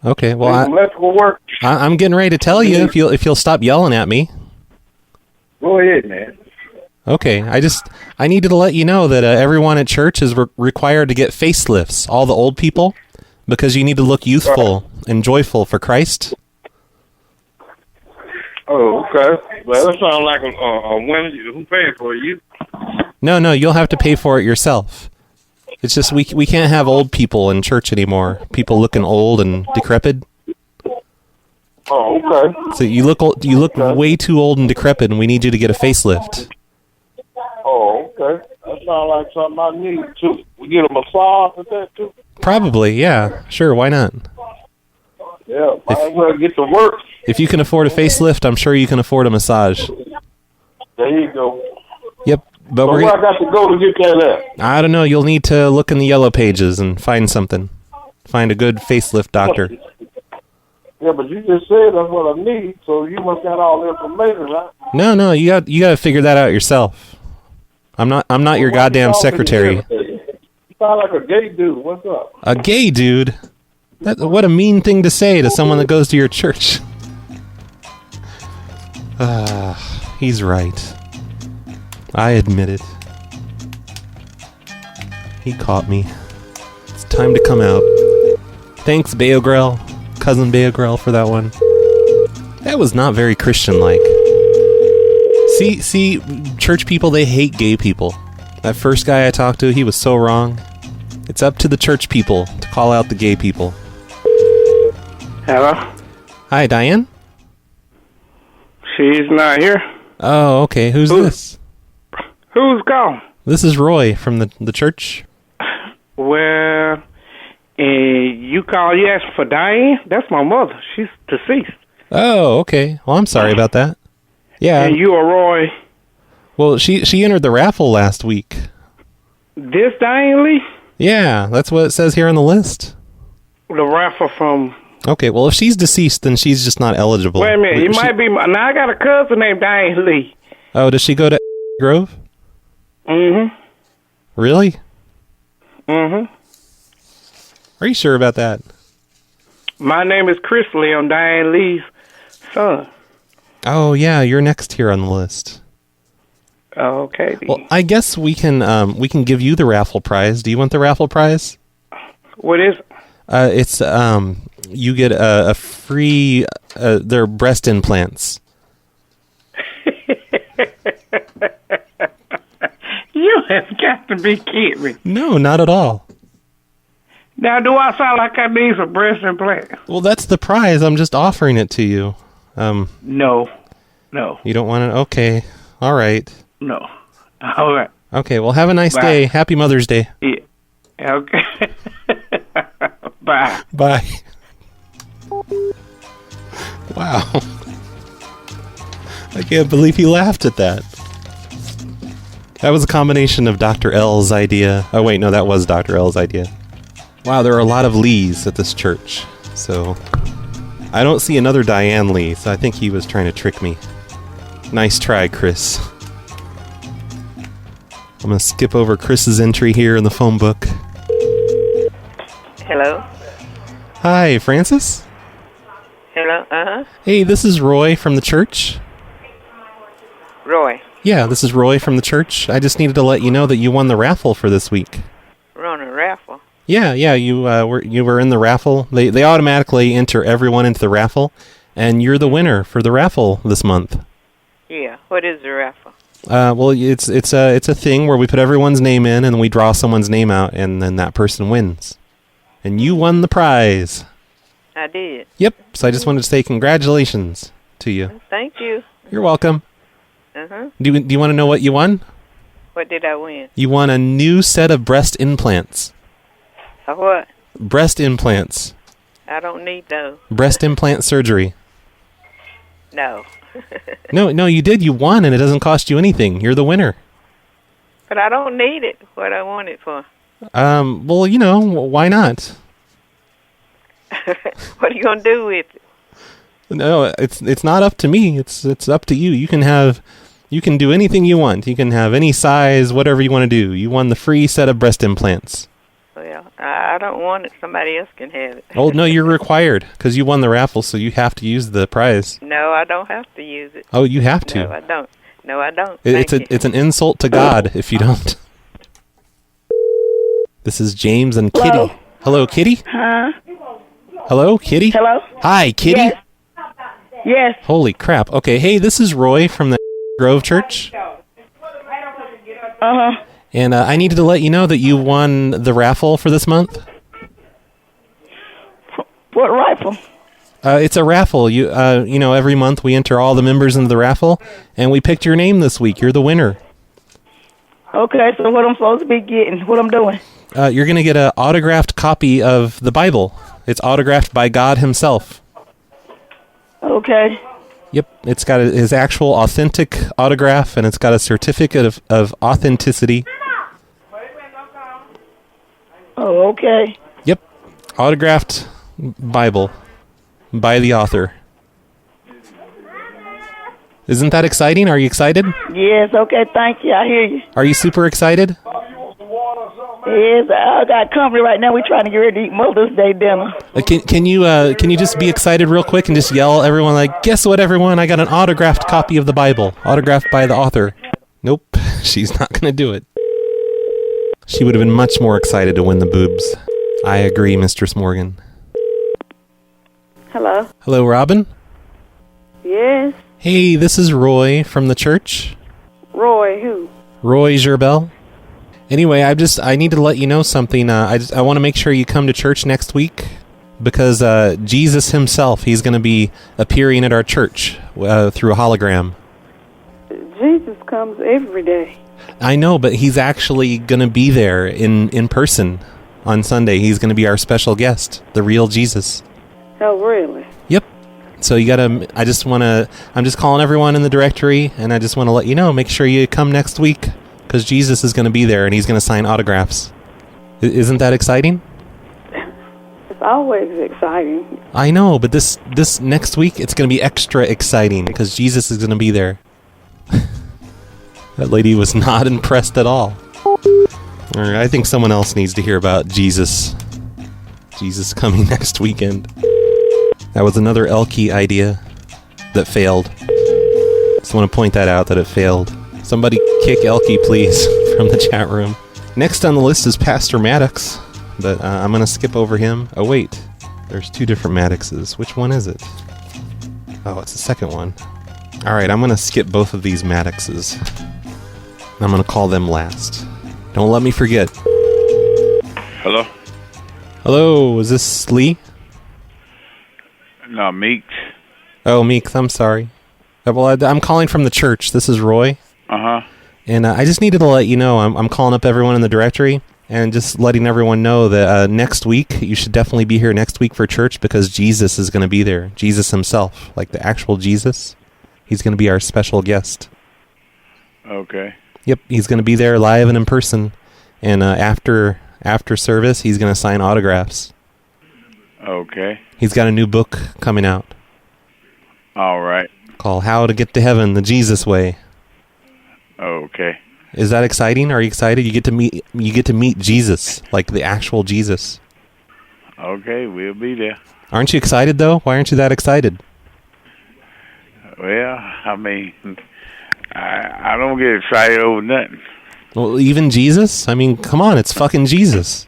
Okay, well, electrical work. I'm getting ready to tell you if you'll stop yelling at me. Go ahead, man. Okay, I needed to let you know that everyone at church is required to get facelifts, all the old people, because you need to look youthful and joyful for Christ. Oh, okay. Well, that sounds like a woman who paid for you. No, you'll have to pay for it yourself. It's just we can't have old people in church anymore. People looking old and decrepit. Oh, okay. So you look way too old and decrepit, and we need you to get a facelift. Oh, okay. That sounds like something I need too. We get a massage with that too. Probably, yeah. Sure, why not? Yeah, might as well get to work. If you can afford a facelift, I'm sure you can afford a massage. There you go. Yep, but so where I got to go to get that at? I don't know. You'll need to look in the yellow pages and find something. Find a good facelift doctor. Yeah, but you just said that's what I need, so you must got all the information, right? No, you got to figure that out yourself. I'm not your goddamn secretary. You sound like a gay dude. What's up? A gay dude? What a mean thing to say to someone that goes to your church. He's right. I admit it. He caught me. It's time to come out. Thanks, Beogrel, cousin Beogrel, for that one. That was not very Christian-like. See, church people, they hate gay people. That first guy I talked to, he was so wrong. It's up to the church people to call out the gay people. Hello? Hi, Diane? She's not here. Oh, okay. Who's this? Who's gone? This is Roy from the church. Well, you asked for Diane? That's my mother. She's deceased. Oh, okay. Well, I'm sorry about that. Yeah. And you are Roy? Well, she entered the raffle last week. This Diane Lee? Yeah, that's what it says here on the list. The raffle from... Okay, well, if she's deceased, then she's just not eligible. Wait a minute, it might be... Now, I got a cousin named Diane Lee. Oh, does she go to Grove? Mm-hmm. Really? Mm-hmm. Are you sure about that? My name is Chris Lee. I'm Diane Lee's son. Oh, yeah, you're next here on the list. Okay. Well, I guess we can give you the raffle prize. Do you want the raffle prize? What is it? It's you get a free their breast implants. You have got to be kidding me. No, not at all. Now, do I sound like I need some breast implants? Well, that's the prize. I'm just offering it to you. No. You don't want it? Okay. All right. No. All right. Okay, well, have a nice day. Happy Mother's Day. Yeah. Okay. Bye. Bye. Wow. I can't believe he laughed at that. That was a combination of Dr. L's idea. Oh, wait, no, that was Dr. L's idea. Wow, there are a lot of Lees at this church. So, I don't see another Diane Lee, so I think he was trying to trick me. Nice try, Chris. I'm going to skip over Chris's entry here in the phone book. Hello? Hi, Francis? Hello? Uh-huh. Hey, this is Roy from the church. Roy. Yeah, this is Roy from the church. I just needed to let you know that you won the raffle for this week. We're on a raffle. Yeah, you were in the raffle. They automatically enter everyone into the raffle, and you're the winner for the raffle this month. Yeah. What is the raffle? Well, it's a thing where we put everyone's name in, and we draw someone's name out, and then that person wins. And you won the prize. I did. Yep. So I just wanted to say congratulations to you. Thank you. You're welcome. Uh-huh. Do you want to know what you won? What did I win? You won a new set of breast implants. A what? Breast implants. I don't need those. Breast implant surgery. No. No, you did. You won, and it doesn't cost you anything. You're the winner. But I don't need it. What I want it for? Well, why not? What are you gonna do with it? No, it's not up to me. It's up to you. You can do anything you want. You can have any size, whatever you want to do. You won the free set of breast implants. Well, I don't want it. Somebody else can have it. Oh, no, you're required because you won the raffle, so you have to use the prize. No, I don't have to use it. Oh, you have to. No, I don't. No, I don't. It's an insult to God if you don't. This is James and Kitty. Hello? Hello, Kitty? Huh? Hello, Kitty? Hello? Hi, Kitty? Yes. Yes. Holy crap. Okay, hey, this is Roy from the Grove Church. Uh-huh. And I needed to let you know that you won the raffle for this month. What rifle? It's a raffle. Every month we enter all the members into the raffle, and we picked your name this week. You're the winner. Okay, so what I'm supposed to be getting? What I'm doing? You're going to get an autographed copy of the Bible. It's autographed by God himself. Okay. Yep, it's got his actual authentic autograph, and it's got a certificate of authenticity. Oh, okay. Yep, autographed Bible by the author. Isn't that exciting? Are you excited? Yes, okay, thank you. I hear you. Are you super excited? Yes, I got company right now. We're trying to get ready to eat Mother's Day dinner. Can you just be excited real quick and just yell at everyone like, guess what, everyone? I got an autographed copy of the Bible, autographed by the author. Nope, she's not going to do it. She would have been much more excited to win the boobs. I agree, Mistress Morgan. Hello? Hello, Robin? Yes? Hey, this is Roy from the church. Roy, who? Roy Gerbel. Anyway, I need to let you know something. I want to make sure you come to church next week because Jesus himself, he's going to be appearing at our church through a hologram. Jesus comes every day. I know, but he's actually going to be there in person on Sunday. He's going to be our special guest, the real Jesus. Oh, really? Yep. So I'm just calling everyone in the directory, and I just want to let you know, make sure you come next week. Because Jesus is going to be there, and he's going to sign autographs. Isn't that exciting? It's always exciting. I know, but this next week, it's going to be extra exciting, because Jesus is going to be there. That lady was not impressed at all. Alright, I think someone else needs to hear about Jesus. Jesus coming next weekend. That was another Elkie idea that failed. Just want to point that out, that it failed. Somebody kick Elkie, please, from the chat room. Next on the list is Pastor Maddox, but I'm going to skip over him. Oh, wait. There's two different Maddoxes. Which one is it? Oh, it's the second one. All right, I'm going to skip both of these Maddoxes. I'm going to call them last. Don't let me forget. Hello? Hello, is this Lee? No, Meeks. Oh, Meeks, I'm sorry. Well, I'm calling from the church. This is Roy. Uh-huh. And I just needed to let you know, I'm calling up everyone in the directory and just letting everyone know that next week, you should definitely be here next week for church because Jesus is going to be there. Jesus himself, like the actual Jesus. He's going to be our special guest. Okay. Yep, he's going to be there live and in person. And after service, he's going to sign autographs. Okay. He's got a new book coming out. All right. Called How to Get to Heaven the Jesus Way. Okay. Is that exciting? Are you excited? You get to meet Jesus, like the actual Jesus. Okay, we'll be there. Aren't you excited though? Why aren't you that excited? Well, I mean, I don't get excited over nothing. Well, even Jesus? I mean, come on, it's fucking Jesus.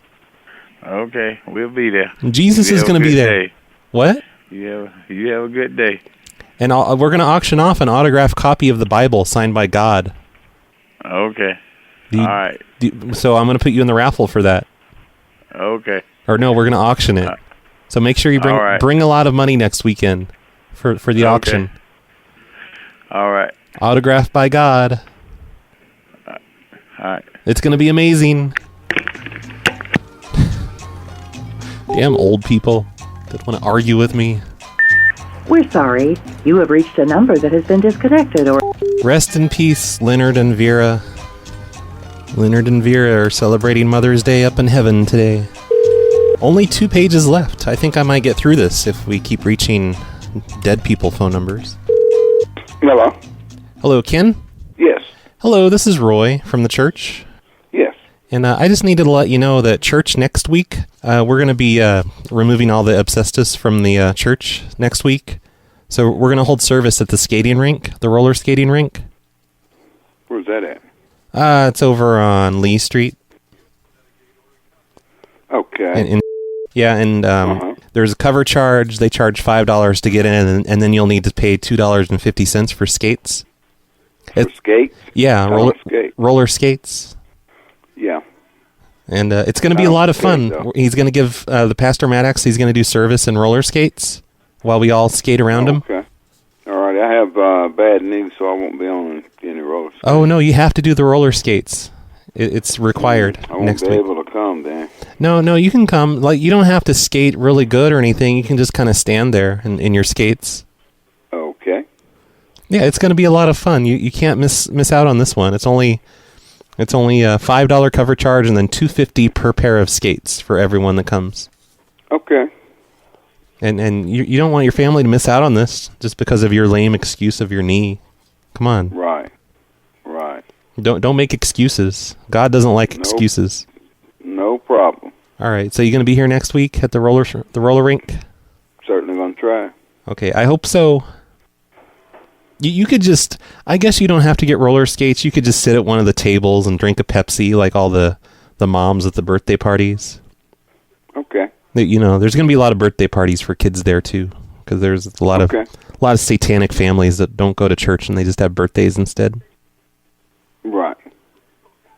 Okay, we'll be there. Jesus is going to be there. Day. What? You have a good day. And we're going to auction off an autographed copy of the Bible signed by God. Okay. All right. So I'm going to put you in the raffle for that. Okay. Or no, we're going to auction it. So make sure you bring a lot of money next weekend for the auction. All right. Autographed by God. All right. It's going to be amazing. Damn old people that want to argue with me. We're sorry. You have reached a number that has been disconnected or... Rest in peace, Leonard and Vera. Leonard and Vera are celebrating Mother's Day up in heaven today. Only 2 pages left. I think I might get through this if we keep reaching dead people phone numbers. Hello? Hello, Ken? Yes. Hello, this is Roy from the church. Yes. And I just needed to let you know that church next week, we're going to be removing all the asbestos from the church next week. So we're going to hold service at the skating rink, the roller skating rink. Where's that at? It's over on Lee Street. Okay. There's a cover charge. They charge $5 to get in, and then you'll need to pay $2.50 for skates. For skates? Yeah, roller skates. Yeah. And it's going to be a lot of fun. He's going to give the Pastor Maddox, he's going to do service in roller skates while we all skate around him. Okay. All right. I have bad knees, so I won't be on any roller skates. Oh, no, you have to do the roller skates. It's required next week. I won't be able to come then. No, you can come. Like, you don't have to skate really good or anything. You can just kind of stand there in your skates. Okay. Yeah, it's going to be a lot of fun. You can't miss out on this one. It's only a $5 cover charge and then $2.50 per pair of skates for everyone that comes. Okay. And you don't want your family to miss out on this just because of your lame excuse of your knee. Come on. Right. Don't make excuses. God doesn't like excuses. No problem. All right. So you going to be here next week at the roller rink? Certainly going to try. Okay. I hope so. You could just, I guess you don't have to get roller skates. You could just sit at one of the tables and drink a Pepsi like all the moms at the birthday parties. Okay. There's going to be a lot of birthday parties for kids there too, because there's a lot of satanic families that don't go to church and they just have birthdays instead. Right.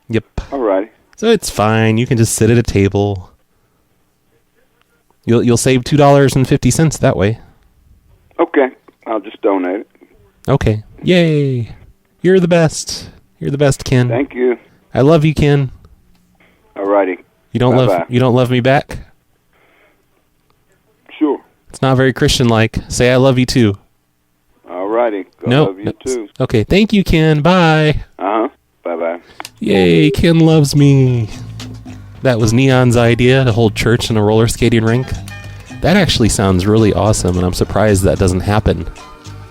Yep. All right. So it's fine. You can just sit at a table. You'll save $2.50 that way. Okay. I'll just donate it. Okay. Yay. You're the best. You're the best, Ken. Thank you. I love you, Ken. All righty. You don't love me back? Sure. It's not very Christian-like. Say I love you too. All righty. Nope. Love you too. Okay. Thank you, Ken. Bye. Bye-bye. Yay, Ken loves me. That was Neon's idea to hold church in a roller skating rink. That actually sounds really awesome, and I'm surprised that doesn't happen.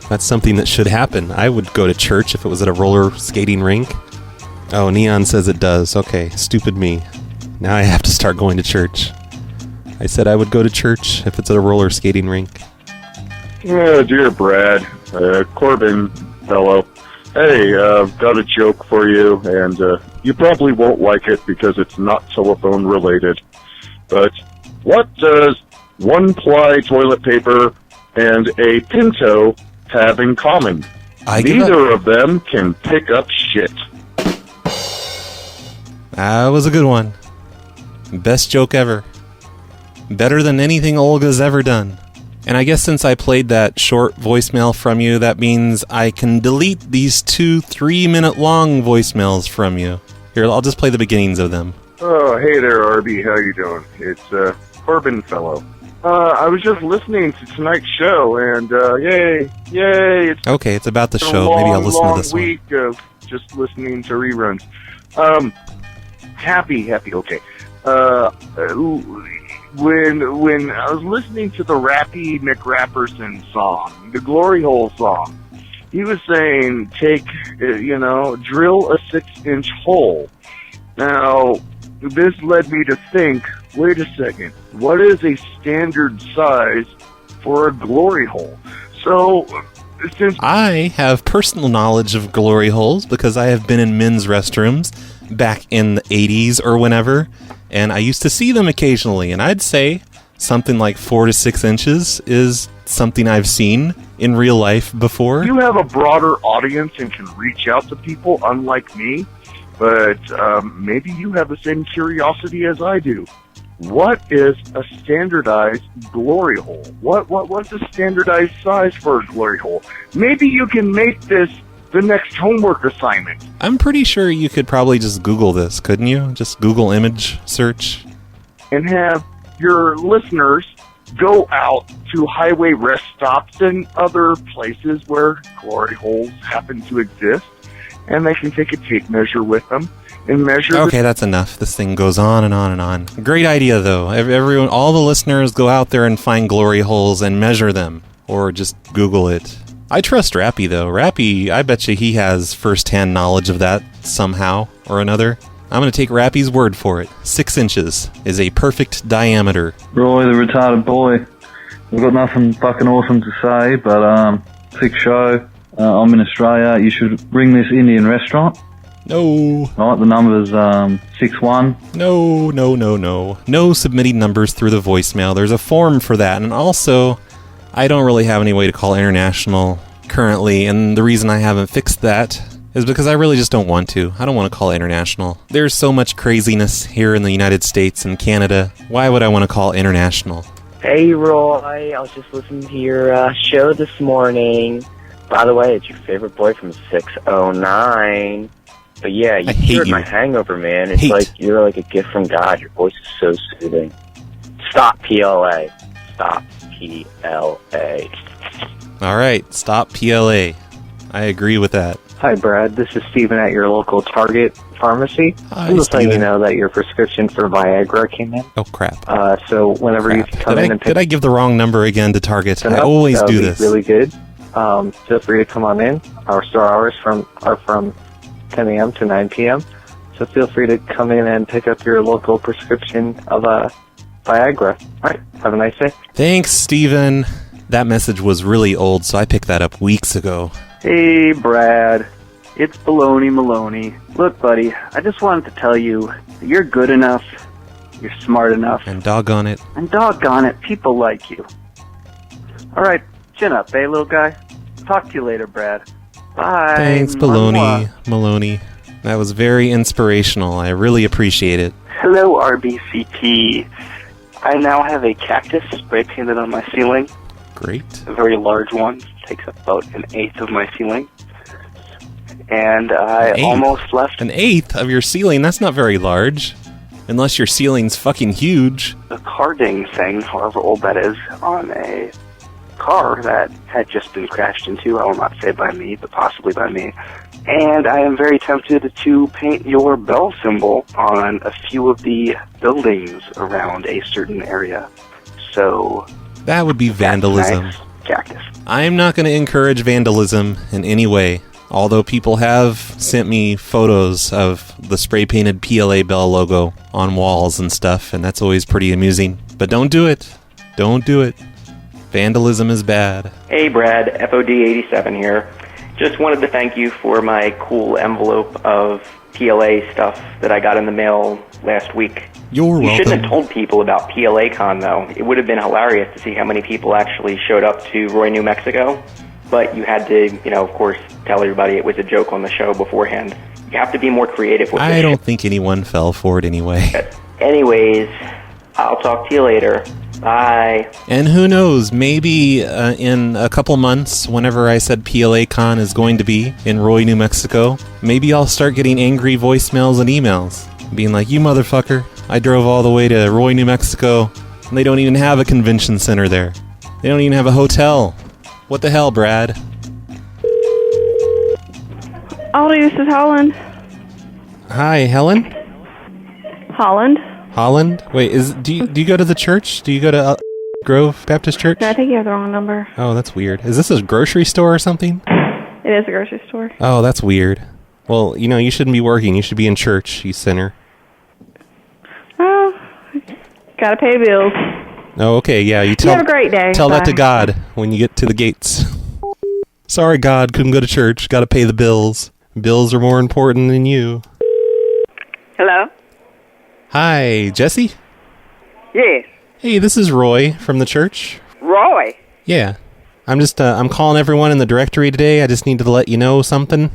That's something that should happen. I would go to church if it was at a roller skating rink. Oh, Neon says it does. Okay, stupid me. Now I have to start going to church. I said I would go to church if it's at a roller skating rink. Dear Brad, Corbin fellow. Hey, got a joke for you, and you probably won't like it because it's not telephone related. But what does 1-ply toilet paper and a Pinto have in common? Neither of them can pick up shit. That was a good one. Best joke ever. Better than anything Olga's ever done. And I guess since I played that short voicemail from you, that means I can delete these 2 3-minute long voicemails from you. Here, I'll just play the beginnings of them. Oh, hey there, RB. How you doing? It's Corbin fellow. I was just listening to tonight's show, and yay! It's okay. It's about the show. Maybe I'll listen to this week of just listening to reruns. Happy. Okay. When I was listening to the Rappy McRapperson song, the Glory Hole song, he was saying, drill a 6-inch hole. Now, this led me to think, wait a second, what is a standard size for a glory hole? So, since I have personal knowledge of glory holes because I have been in men's restrooms back in the 80s or whenever, and I used to see them occasionally, and I'd say something like 4 to 6 inches is something I've seen in real life before. You have a broader audience and can reach out to people, unlike me, but maybe you have the same curiosity as I do. what is a standardized glory hole? What's a standardized size for a glory hole? Maybe you can make this the next homework assignment. I'm pretty sure you could probably just Google this, couldn't you? Just Google image search. And have your listeners go out to highway rest stops and other places where glory holes happen to exist, and they can take a tape measure with them and measure. Okay, that's enough. This thing goes on and on and on. Great idea, though. Everyone, all the listeners, go out there and find glory holes and measure them, or just Google it. I trust Rappy, though. Rappy, I bet you he has first-hand knowledge of that somehow or another. I'm going to take Rappy's word for it. 6 inches is a perfect diameter. Roy, the retarded boy. I've got nothing fucking awesome to say, but, sick show. I'm in Australia. You should ring this Indian restaurant. No. Right, the number's, 61. No. No submitting numbers through the voicemail. There's a form for that, and also, I don't really have any way to call international currently, and the reason I haven't fixed that is because I really just don't want to. I don't want to call international. There's so much craziness here in the United States and Canada. Why would I want to call international? Hey, Roy. I was just listening to your show this morning. By the way, it's your favorite boy from 609. But yeah, you cured my hangover, man. It's like you're like a gift from God. Your voice is so soothing. Stop PLA. Stop PLA. All right, stop PLA. I agree with that. Hi, Brad. This is Steven at your local Target pharmacy. Hi, I'm just letting you Steven. know that your prescription for Viagra came in. Oh, crap. So whenever you come in and pick Did I give the wrong number again to Target? it I up, always that'll do be this. really good. Feel free to come on in. Our store hours are from 10 a.m. to 9 p.m. So feel free to come in and pick up your local prescription of Viagra. All right. Have a nice day. Thanks, Steven. That message was really old, so I picked that up weeks ago. Hey, Brad. It's Baloney Maloney. Look, buddy, I just wanted to tell you that you're good enough, you're smart enough, And doggone it. and doggone it, people like you. All right, chin up, eh, little guy? Talk to you later, Brad. Bye. Thanks, Baloney Maloney. That was very inspirational. I really appreciate it. Hello, RBCT. I now have a cactus spray painted on my ceiling. Great. A very large one. Takes up about an eighth of my ceiling. And I almost left An eighth of your ceiling? That's not very large. Unless your ceiling's fucking huge. a carding thing, however old that is, on a car that had just been crashed into. I will not say by me, but possibly by me. And I am very tempted to paint your bell symbol on a few of the buildings around a certain area. So That would be vandalism. nice. Cactus. I'm not going to encourage vandalism in any way. Although people have sent me photos of the spray-painted PLA Bell logo on walls and stuff, and that's always pretty amusing. But don't do it. Don't do it. Vandalism is bad. Hey Brad, FOD87 here. Just wanted to thank you for my cool envelope of PLA stuff that I got in the mail last week. You're You shouldn't welcome. have told people about PLA Con though. It would have been hilarious to see how many people actually showed up to Roy, New Mexico. But you had to, of course, tell everybody it was a joke on the show beforehand. You have to be more creative with I this don't think anyone fell for it anyway. shit. Anyways, I'll talk to you later. Bye. And who knows, maybe in a couple months, whenever I said PLA Con is going to be in Roy, New Mexico, maybe I'll start getting angry voicemails and emails. Being like, you motherfucker, I drove all the way to Roy, New Mexico, and they don't even have a convention center there. They don't even have a hotel. What the hell, Brad? Aldi, this is Holland. Hi, Helen? Holland? Holland? Wait, do you go to the church? Do you go to Grove Baptist Church? No, I think you have the wrong number. Oh, that's weird. Is this a grocery store or something? It is a grocery store. Oh, that's weird. Well, you shouldn't be working. You should be in church, you sinner. Oh, gotta pay bills. Oh, okay, yeah. You have a great day. Tell that to Bye. God when you get to the gates. Sorry, God, couldn't go to church. Got to pay the bills. Bills are more important than you. Hello? Hi, Jesse? Yes. Hey, this is Roy from the church. Roy? Yeah. I'm calling everyone in the directory today. I just need to let you know something.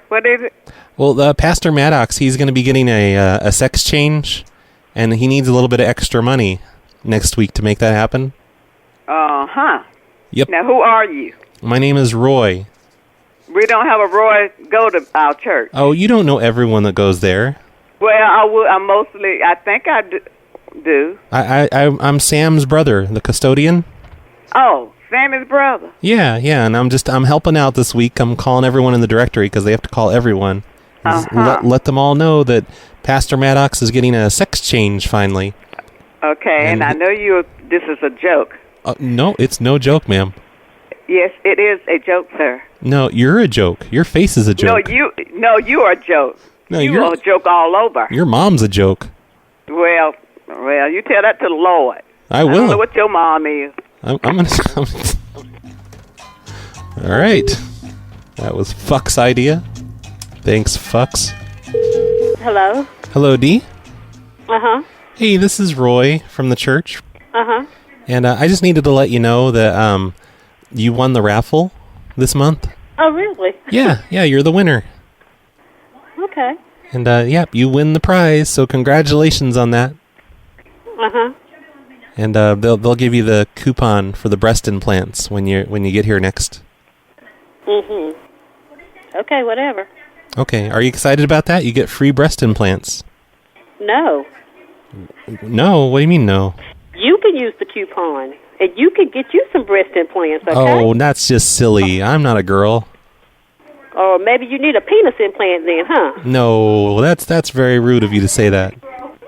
What is it? Well, Pastor Maddox, he's going to be getting a sex change, And he needs a little bit of extra money next week to make that happen. Uh-huh. Yep. Now, who are you? My name is Roy. We don't have a Roy go to our church. Oh, you don't know everyone that goes there. Well, I think I do. I'm Sam's brother, the custodian. Oh, Sammy's brother. Yeah, and I'm helping out this week. I'm calling everyone in the directory because they have to call everyone. Let them all know that Pastor Maddox is getting a sex change finally. Okay, and I know this is a joke. No, it's no joke, ma'am. Yes, it is a joke, sir. No, you're a joke. Your face is a joke. No, you are a joke. No, you're a joke all over. Your mom's a joke. Well, you tell that to the Lord. I will. I don't know what your mom is. I'm gonna. All right, that was Fuck's idea. Thanks, Fucks. Hello. Hello, Dee. Uh-huh. Hey, this is Roy from the church. Uh-huh. And I just needed to let you know that you won the raffle this month. Oh, really? Yeah, you're the winner. Okay. And you win the prize, so congratulations on that. Uh-huh. And they'll give you the coupon for the breast implants when you get here next. Mhm. Okay, whatever. Okay, are you excited about that? You get free breast implants. No. No? What do you mean no? You can use the coupon, and you can get you some breast implants, okay? Oh, that's just silly. I'm not a girl. Or maybe you need a penis implant then, huh? No, that's very rude of you to say that.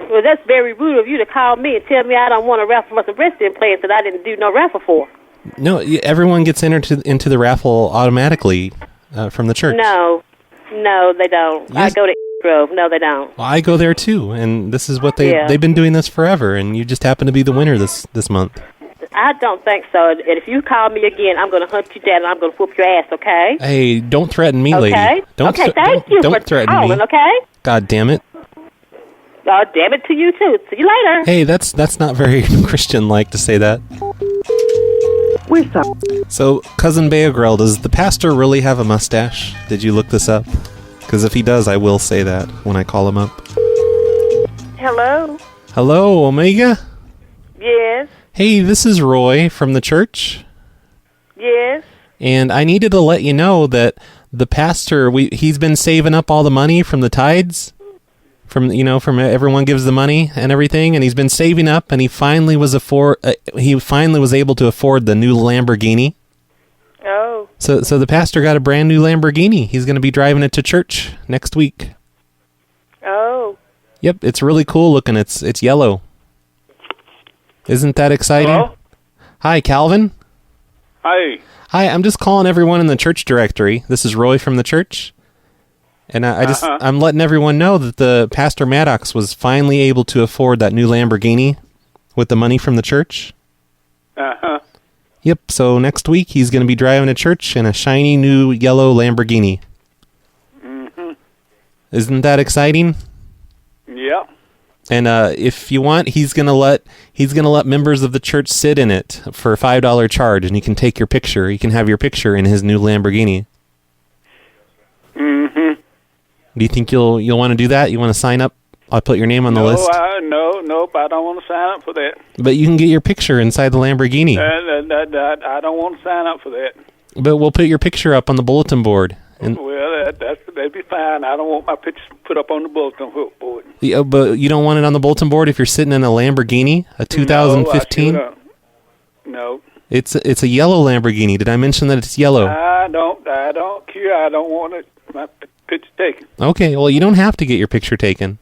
Well, that's very rude of you to call me and tell me I don't want to raffle for some breast implants that I didn't do no raffle for. No, everyone gets entered into the raffle automatically from the church. No, they don't. Yes. I go to Grove. No, they don't. Well, I go there too, and this is what they've been doing this forever, and you just happen to be the winner this month. I don't think so. And if you call me again, I'm going to hunt you down and I'm going to whoop your ass, okay? Hey, don't threaten me, lady. Okay? Don't thank you don't for threaten calling, me. okay? God damn it. Oh, damn it to you, too. See you later. Hey, that's not very Christian-like to say that. We're sorry. So, Cousin Beogrel, does the pastor really have a mustache? Did you look this up? Because if he does, I will say that when I call him up. Hello? Hello, Omega? Yes? Hey, this is Roy from the church. Yes? And I needed to let you know that the pastor, he's been saving up all the money from the tithes. From everyone gives the money and everything, and he's been saving up, and he finally was able to afford the new Lamborghini. Oh. So the pastor got a brand new Lamborghini. He's going to be driving it to church next week. Oh. Yep, it's really cool looking. It's yellow. Isn't that exciting? Hello? Hi, Calvin. Hi. Hi, I'm just calling everyone in the church directory. This is Roy from the church. And I'm letting everyone know that the Pastor Maddox was finally able to afford that new Lamborghini with the money from the church. Uh-huh. Yep, so next week he's going to be driving to church in a shiny new yellow Lamborghini. Mm-hmm. Isn't that exciting? Yeah. And if you want, he's gonna let members of the church sit in it for a $5 charge, and you can take your picture. You can have your picture in his new Lamborghini. Mm-hmm. Do you think you'll want to do that? You want to sign up? I'll put your name on the list. Nope. I don't want to sign up for that. But you can get your picture inside the Lamborghini. I don't want to sign up for that. But we'll put your picture up on the bulletin board. And Well, that'd be fine. I don't want my picture put up on the bulletin board. yeah, but you don't want it on the bulletin board if you're sitting in a Lamborghini, a 2015. No. It's a yellow Lamborghini. Did I mention that it's yellow? I don't care. I don't want my picture taken. Okay, well you don't have to get your picture taken.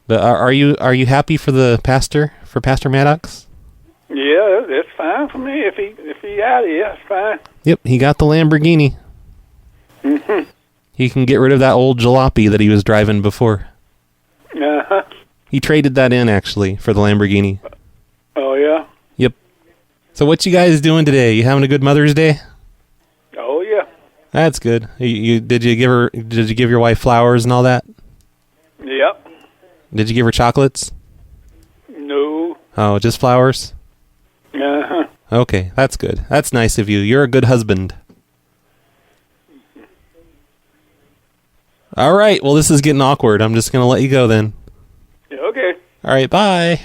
But are you happy for Pastor Maddox? Yeah, that's fine for me. If he out of here, it's fine. Yep, he got the Lamborghini. Mm-hmm. He can get rid of that old jalopy that he was driving before. Uh-huh. He traded that in, actually, for the Lamborghini. Oh, yeah? Yep. So what you guys doing today? You having a good Mother's Day? Oh, yeah. That's good. Did you give your wife flowers and all that? Yep. Did you give her chocolates? No. Oh, just flowers? Uh-huh. Okay, that's good. That's nice of you. You're a good husband. All right, well, this is getting awkward. I'm just going to let you go then. Okay. All right, bye.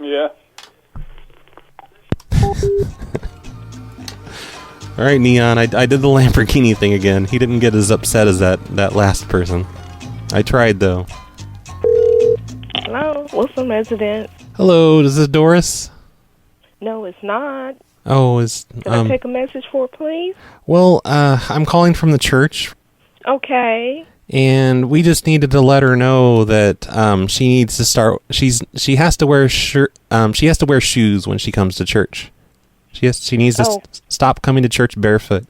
Yeah. All right, Neon, I did the Lamborghini thing again. He didn't get as upset as that last person. I tried, though. Hello, Wilson resident. Hello, is this Doris? No, it's not. Oh, Can I take a message for her, please? Well, I'm calling from the church. Okay. And we just needed to let her know that she needs to start. She has to wear shoes when she comes to church. She needs to stop coming to church barefoot.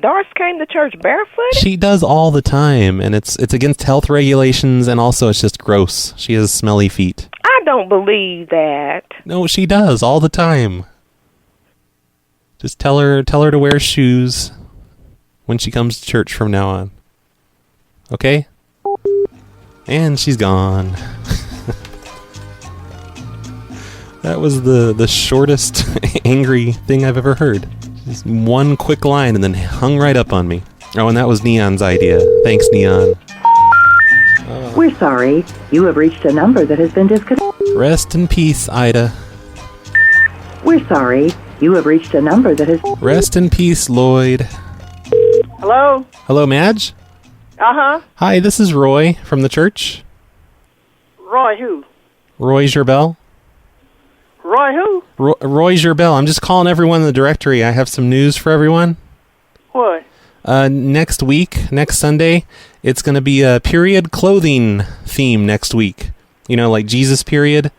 Doris came to church barefoot? She does all the time, and it's against health regulations, and also it's just gross. She has smelly feet. I don't believe that. No, she does all the time. Just tell her to wear shoes when she comes to church from now on. Okay? And she's gone. That was the shortest angry thing I've ever heard. Just one quick line and then hung right up on me. Oh, and that was Neon's idea. Thanks, Neon. We're sorry. You have reached a number that has been disconnected. Rest in peace, Ida. We're sorry. You have reached a number that has... Rest in peace, Lloyd. Hello? Hello, Madge? Uh-huh. Hi, this is Roy from the church. Roy who? Roy Gerbel. Roy who? Roy Gerbel. I'm just calling everyone in the directory. I have some news for everyone. What? Next week, next Sunday, it's going to be a period clothing theme next week. You know, like Jesus period.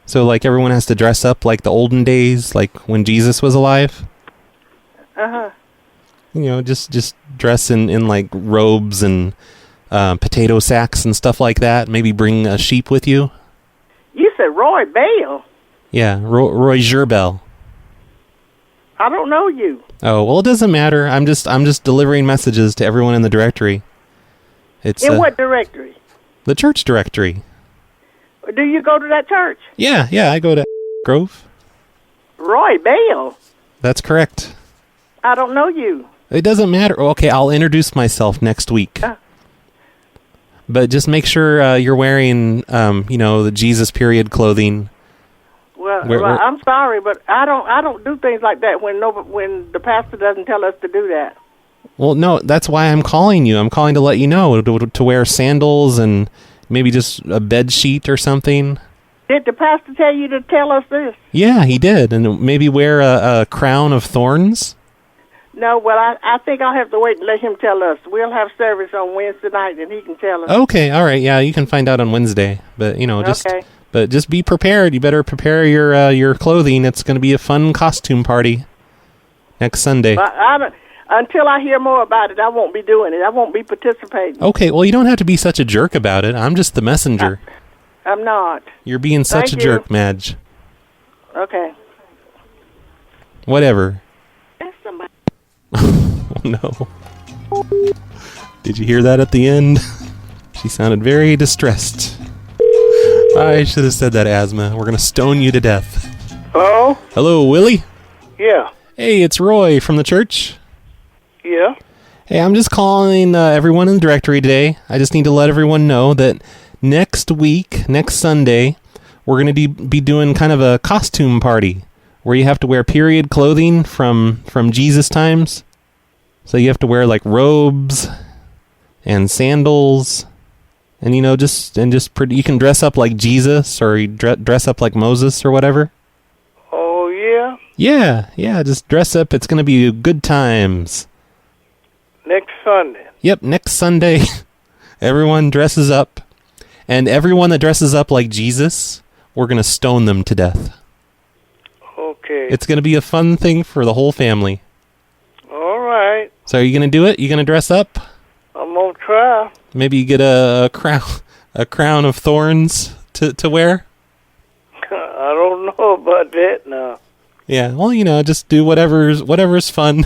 So, like, everyone has to dress up like the olden days, like when Jesus was alive. Uh-huh. You know, just dress in like robes and potato sacks and stuff like that. Maybe bring a sheep with you. You said Roy Bale. Yeah, Roy Gerbel. I don't know you. Oh, well, it doesn't matter. I'm just delivering messages to everyone in the directory. It's in what directory? The church directory. Do you go to that church? Yeah, I go to Grove. Roy Bale. That's correct. I don't know you. It doesn't matter. Okay, I'll introduce myself next week. But just make sure you're wearing, the Jesus period clothing. Well, I'm sorry, but I don't do things like that when the pastor doesn't tell us to do that. Well, no, that's why I'm calling you. I'm calling to let you know to wear sandals and maybe just a bed sheet or something. Did the pastor tell you to tell us this? Yeah, he did. And maybe wear a crown of thorns. No, well, I think I'll have to wait and let him tell us. We'll have service on Wednesday night, and he can tell us. Okay, all right. Yeah, you can find out on Wednesday. But, Okay. But just be prepared. You better prepare your clothing. It's going to be a fun costume party next Sunday. Until I hear more about it, I won't be doing it. I won't be participating. Okay, well, you don't have to be such a jerk about it. I'm just the messenger. I'm not. You're being such a jerk, Madge. Okay. Whatever. That's somebody. Oh, no. Did you hear that at the end? She sounded very distressed. I should have said that, Asthma. We're going to stone you to death. Hello? Hello, Willie? Yeah. Hey, it's Roy from the church. Yeah? Hey, I'm just calling everyone in the directory today. I just need to let everyone know that next week, next Sunday, we're going to be doing kind of a costume party where you have to wear period clothing from Jesus times. So you have to wear like robes and sandals. And, you can dress up like Jesus or you dress up like Moses or whatever. Oh, yeah? Yeah, just dress up. It's going to be good times. Next Sunday. Yep, next Sunday. Everyone dresses up. And everyone that dresses up like Jesus, we're going to stone them to death. Okay. It's going to be a fun thing for the whole family. All right. So are you going to do it? You going to dress up? I'm going to try. Maybe you get a crown of thorns to wear? I don't know about that now. Yeah, well, just do whatever's fun.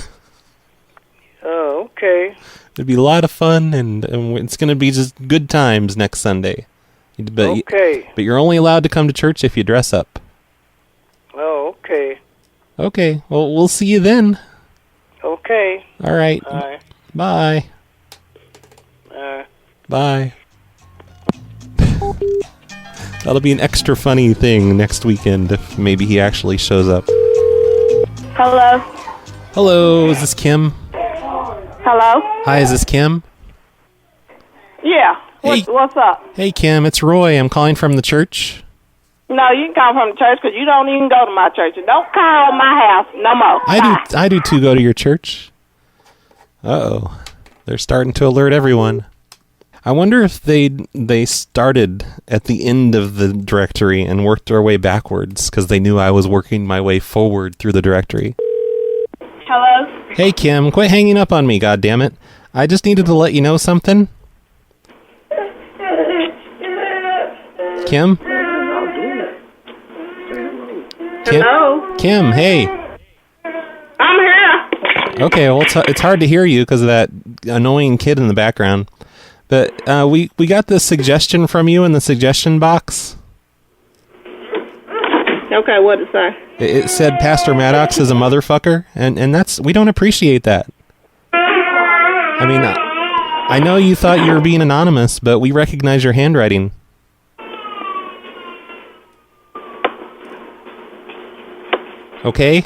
Oh, okay. It'd be a lot of fun, and it's going to be just good times next Sunday. Okay. But you're only allowed to come to church if you dress up. Oh, okay. Okay, well, we'll see you then. Okay. All right. Bye. Bye. Bye. That'll be an extra funny thing next weekend if maybe he actually shows up. Hello? Hello, is this Kim? Hello? Hi, is this Kim? Yeah. What's up? Hey, Kim, it's Roy. I'm calling from the church. No, you can call from the church because you don't even go to my church. And don't call my house no more. I do too go to your church. Uh-oh. They're starting to alert everyone. I wonder if they started at the end of the directory and worked their way backwards because they knew I was working my way forward through the directory. Hello? Hey, Kim, quit hanging up on me, goddammit. I just needed to let you know something. Kim? Hello? Kim, hey. I'm here. Okay, well, it's hard to hear you because of that annoying kid in the background. But we got this suggestion from you in the suggestion box. Okay, what did it say? It said Pastor Maddox is a motherfucker, and we don't appreciate that. I mean, I know you thought you were being anonymous, but we recognize your handwriting. Okay?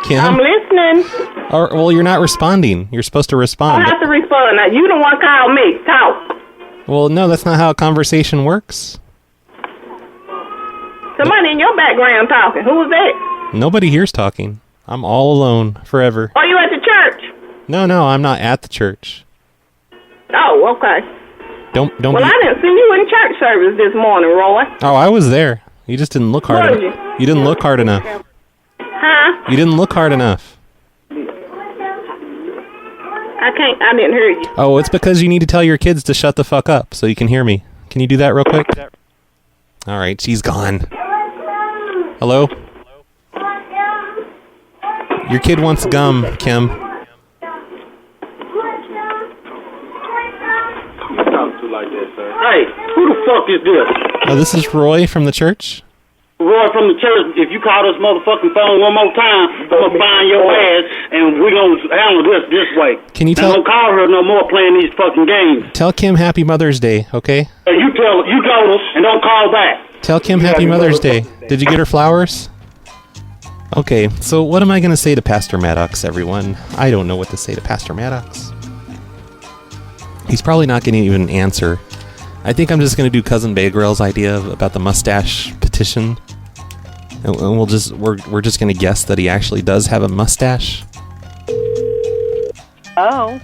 Kim? I'm listening. Well, you're not responding. You're supposed to respond. I have to respond. Now, you don't want to call me. Talk. Well, no, that's not how a conversation works. Somebody in your background talking. Who was that? Nobody here's talking. I'm all alone forever. Are you at the church? No, I'm not at the church. Oh, okay. Don't. Well, I didn't see you in church service this morning, Roy. Oh, I was there. You just didn't look hard enough. You didn't look hard enough. Huh? You didn't look hard enough. I didn't hear you. Oh, it's because you need to tell your kids to shut the fuck up so you can hear me. Can you do that real quick? All right, she's gone. Hello? Your kid wants gum, Kim. Hey, who the fuck is this? Oh, this is Roy from the church. Roy from the church. If you call this motherfucking phone one more time, I'm gonna find your ass, and we're gonna handle this way. Can you Don't call her no more playing these fucking games. Tell Kim Happy Mother's Day, okay? You told us, and don't call back. Tell Kim Happy Mother's Day. Did you get her flowers? Okay, so what am I going to say to Pastor Maddox, everyone? I don't know what to say to Pastor Maddox. He's probably not going to even answer. I think I'm just going to do Cousin Bagwell's idea about the mustache petition. And we're just going to guess that he actually does have a mustache. Oh.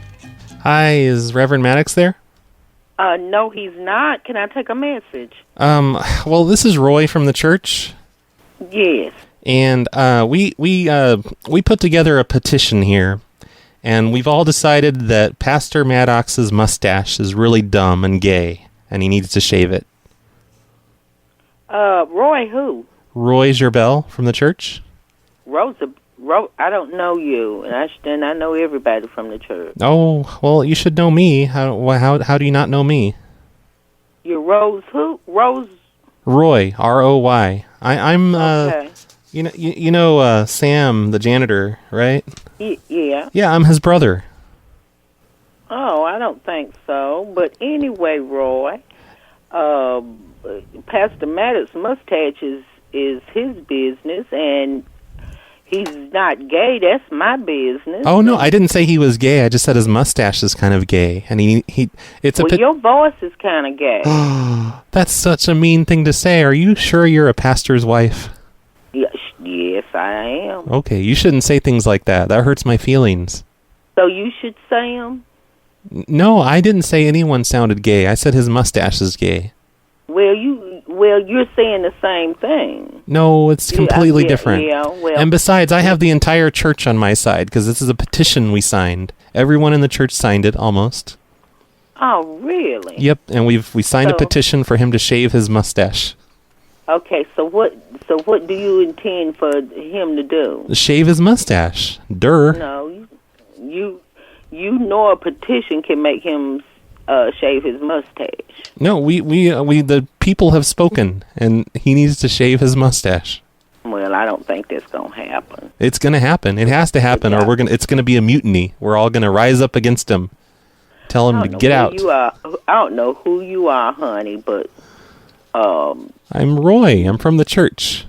Hi, is Reverend Maddox there? No, he's not. Can I take a message? Well, this is Roy from the church. Yes. And we put together a petition here, and we've all decided that Pastor Maddox's mustache is really dumb and gay, and he needs to shave it. Roy who? Roy Gerbel from the church. I don't know you, and I know everybody from the church. Oh, well, you should know me. How do you not know me? You're Rose who? Rose? Roy, R-O-Y. I'm okay. You know Sam, the janitor, right? Yeah. Yeah, I'm his brother. Oh, I don't think so. But anyway, Roy, Pastor Maddox's mustache is his business, and he's not gay. That's my business. Oh no, I didn't say he was gay. I just said his mustache is kind of gay, and your voice is kind of gay. That's such a mean thing to say. Are you sure you're a pastor's wife? Yes, I am. Okay, you shouldn't say things like that. That hurts my feelings. So you should say them? No, I didn't say anyone sounded gay. I said his mustache is gay. Well, you're saying the same thing. No, it's completely different. Yeah, well. And besides, I have the entire church on my side because this is a petition we signed. Everyone in the church signed it, almost. Oh, really? Yep, and we signed a petition for him to shave his mustache. Okay, so what do you intend for him to do? Shave his mustache. Durr. No, you know a petition can make him shave his mustache. No, we the people have spoken, and he needs to shave his mustache. Well, I don't think that's gonna happen. It's gonna happen. It has to happen, or it's gonna be a mutiny. We're all gonna rise up against him. Tell him to get out. I don't know who you are, honey, but I'm Roy. I'm from the church.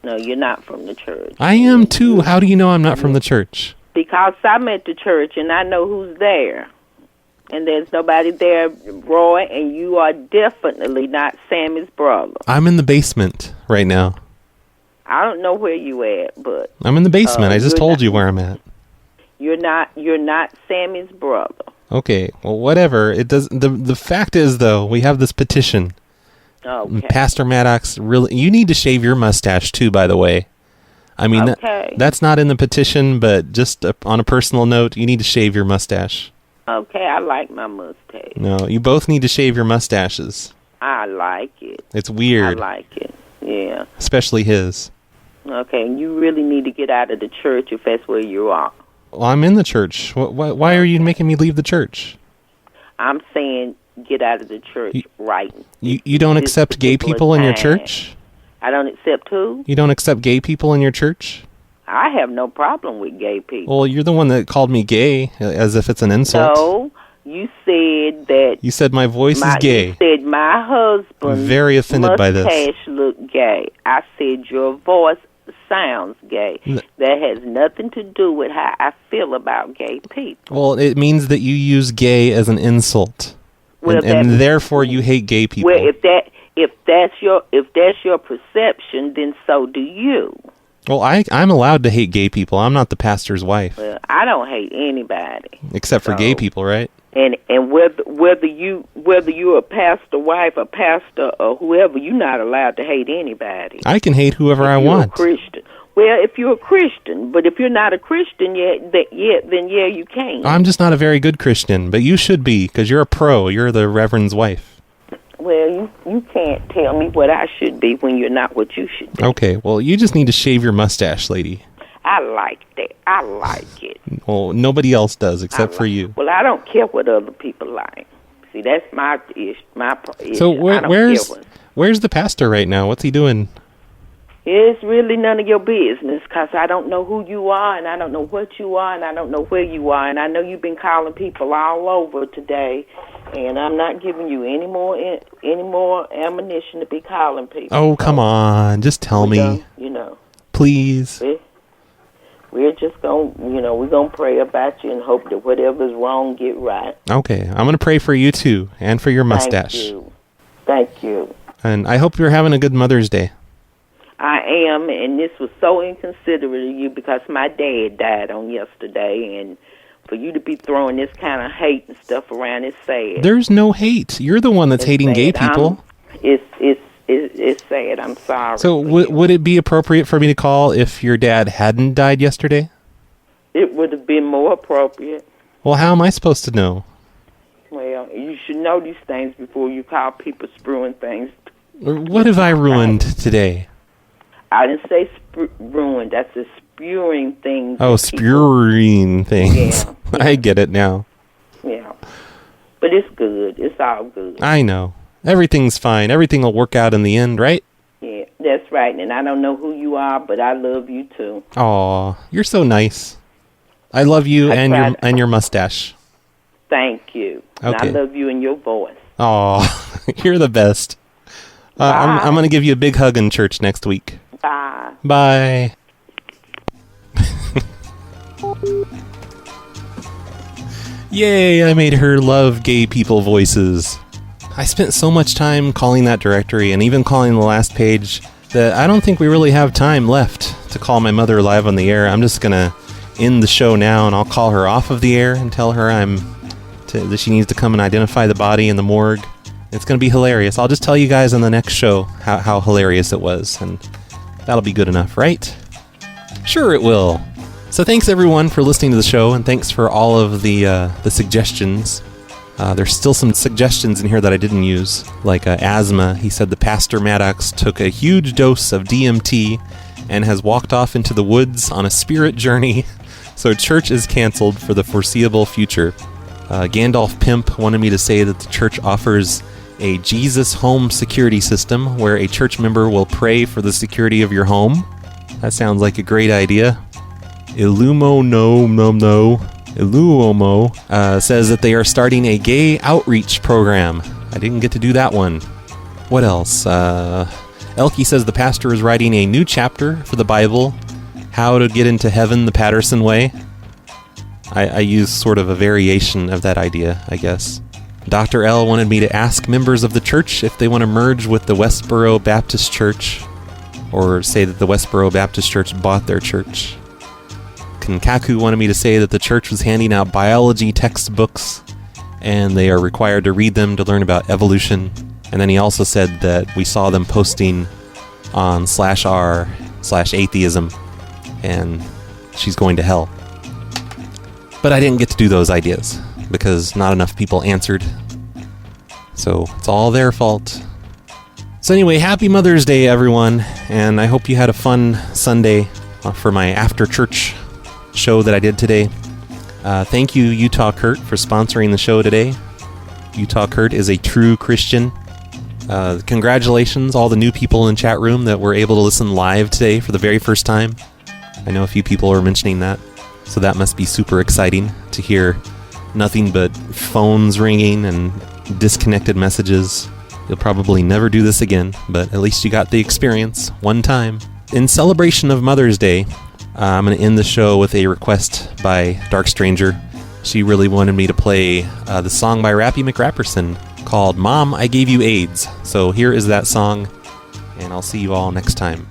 No, you're not from the church. I am too. How do you know I'm not from the church? Because I'm at the church and I know who's there. And there's nobody there, Roy, and you are definitely not Sammy's brother. I'm in the basement right now. I don't know where you at, but I'm in the basement. I just told you where I'm at. You're not Sammy's brother. Okay, well, whatever. It does. The fact is, though, we have this petition. Okay. Pastor Maddox, really, you need to shave your mustache too. By the way, I mean that's not in the petition, but just on a personal note, you need to shave your mustache. Okay, I like my mustache. No, you both need to shave your mustaches. I like it. It's weird. I like it. Yeah. Especially his. Okay, and you really need to get out of the church if that's where you are. Well, I'm in the church. Why are you making me leave the church? I'm saying get out of the church right. You don't accept gay people in your church? I don't accept who? You don't accept gay people in your church? I have no problem with gay people. Well, you're the one that called me gay, as if it's an insult. No, you said that... You said my voice is gay. You said my husband's very offended by this. Mustache looked gay. I said your voice sounds gay. That has nothing to do with how I feel about gay people. Well, it means that you use gay as an insult. Well, and therefore you hate gay people. Well, if that's your perception, then so do you. Well, I'm allowed to hate gay people. I'm not the pastor's wife. Well, I don't hate anybody. Except for gay people, right? And whether you're a pastor wife, a pastor, or whoever, you're not allowed to hate anybody. I can hate whoever I want. If you're a Christian. Well, if you're a Christian, but if you're not a Christian then you can't. I'm just not a very good Christian, but you should be, because you're a pro. You're the reverend's wife. Well, you can't tell me what I should be when you're not what you should be. Okay, well, you just need to shave your mustache, lady. I like that. I like it. Well, nobody else does except for you. Well, I don't care what other people like. See, that's my issue. So where's the pastor right now? What's he doing? It's really none of your business, because I don't know who you are, and I don't know what you are, and I don't know where you are, and I know you've been calling people all over today, and I'm not giving you any more ammunition to be calling people. Oh, come on. Just tell me. Please. We're just going to, we're going to pray about you and hope that whatever's wrong get right. Okay. I'm going to pray for you, too, and for your mustache. Thank you. And I hope you're having a good Mother's Day. I am, and this was so inconsiderate of you because my dad died on yesterday, and for you to be throwing this kind of hate and stuff around is sad. There's no hate. You're the one that's hating gay people. It's sad. I'm sorry. So would it be appropriate for me to call if your dad hadn't died yesterday? It would have been more appropriate. Well, how am I supposed to know? Well, you should know these things before you call people spewing things. What have I ruined today? I didn't say ruined. That's a spewing things. Oh, spewing things. Yeah. I get it now. Yeah. But it's good. It's all good. I know. Everything's fine. Everything will work out in the end, right? Yeah, that's right. And I don't know who you are, but I love you too. Aw, you're so nice. I love you and your mustache. Thank you. Okay. And I love you and your voice. Aw, you're the best. I'm going to give you a big hug in church next week. Bye. Bye. Yay, I made her love gay people voices. I spent so much time calling that directory and even calling the last page that I don't think we really have time left to call my mother live on the air. I'm just going to end the show now, and I'll call her off of the air and tell her that she needs to come and identify the body in the morgue. It's going to be hilarious. I'll just tell you guys on the next show how hilarious it was, and that'll be good enough, right? Sure it will. So thanks everyone for listening to the show, and thanks for all of the suggestions. There's still some suggestions in here that I didn't use, like asthma. He said the Pastor Maddox took a huge dose of DMT and has walked off into the woods on a spirit journey, so church is canceled for the foreseeable future. Gandalf Pimp wanted me to say that the church offers a Jesus home security system where a church member will pray for the security of your home. That sounds like a great idea. Illumo no. Iluomo says that they are starting a gay outreach program. I didn't get to do that one. What else? Elkie says the pastor is writing a new chapter for the Bible, How to Get into Heaven the Patterson Way. I use sort of a variation of that idea, I guess. Dr. L wanted me to ask members of the church if they want to merge with the Westboro Baptist Church, or say that the Westboro Baptist Church bought their church. Kankaku wanted me to say that the church was handing out biology textbooks, and they are required to read them to learn about evolution. And then he also said that we saw them posting on /r/atheism, and she's going to hell. But I didn't get to do those ideas, because not enough people answered. So it's all their fault. So anyway, happy Mother's Day, everyone, and I hope you had a fun Sunday for my after-church show that I did today. Thank you, Utah Kurt, for sponsoring the show today. Utah Kurt is a true Christian. Congratulations, all the new people in chat room that were able to listen live today for the very first time. I know a few people were mentioning that, so that must be super exciting to hear nothing but phones ringing and disconnected messages. You'll probably never do this again, but at least you got the experience one time. In celebration of Mother's Day, I'm going to end the show with a request by Dark Stranger. She really wanted me to play the song by Rappy McRapperson called Mom, I Gave You AIDS. So here is that song, and I'll see you all next time.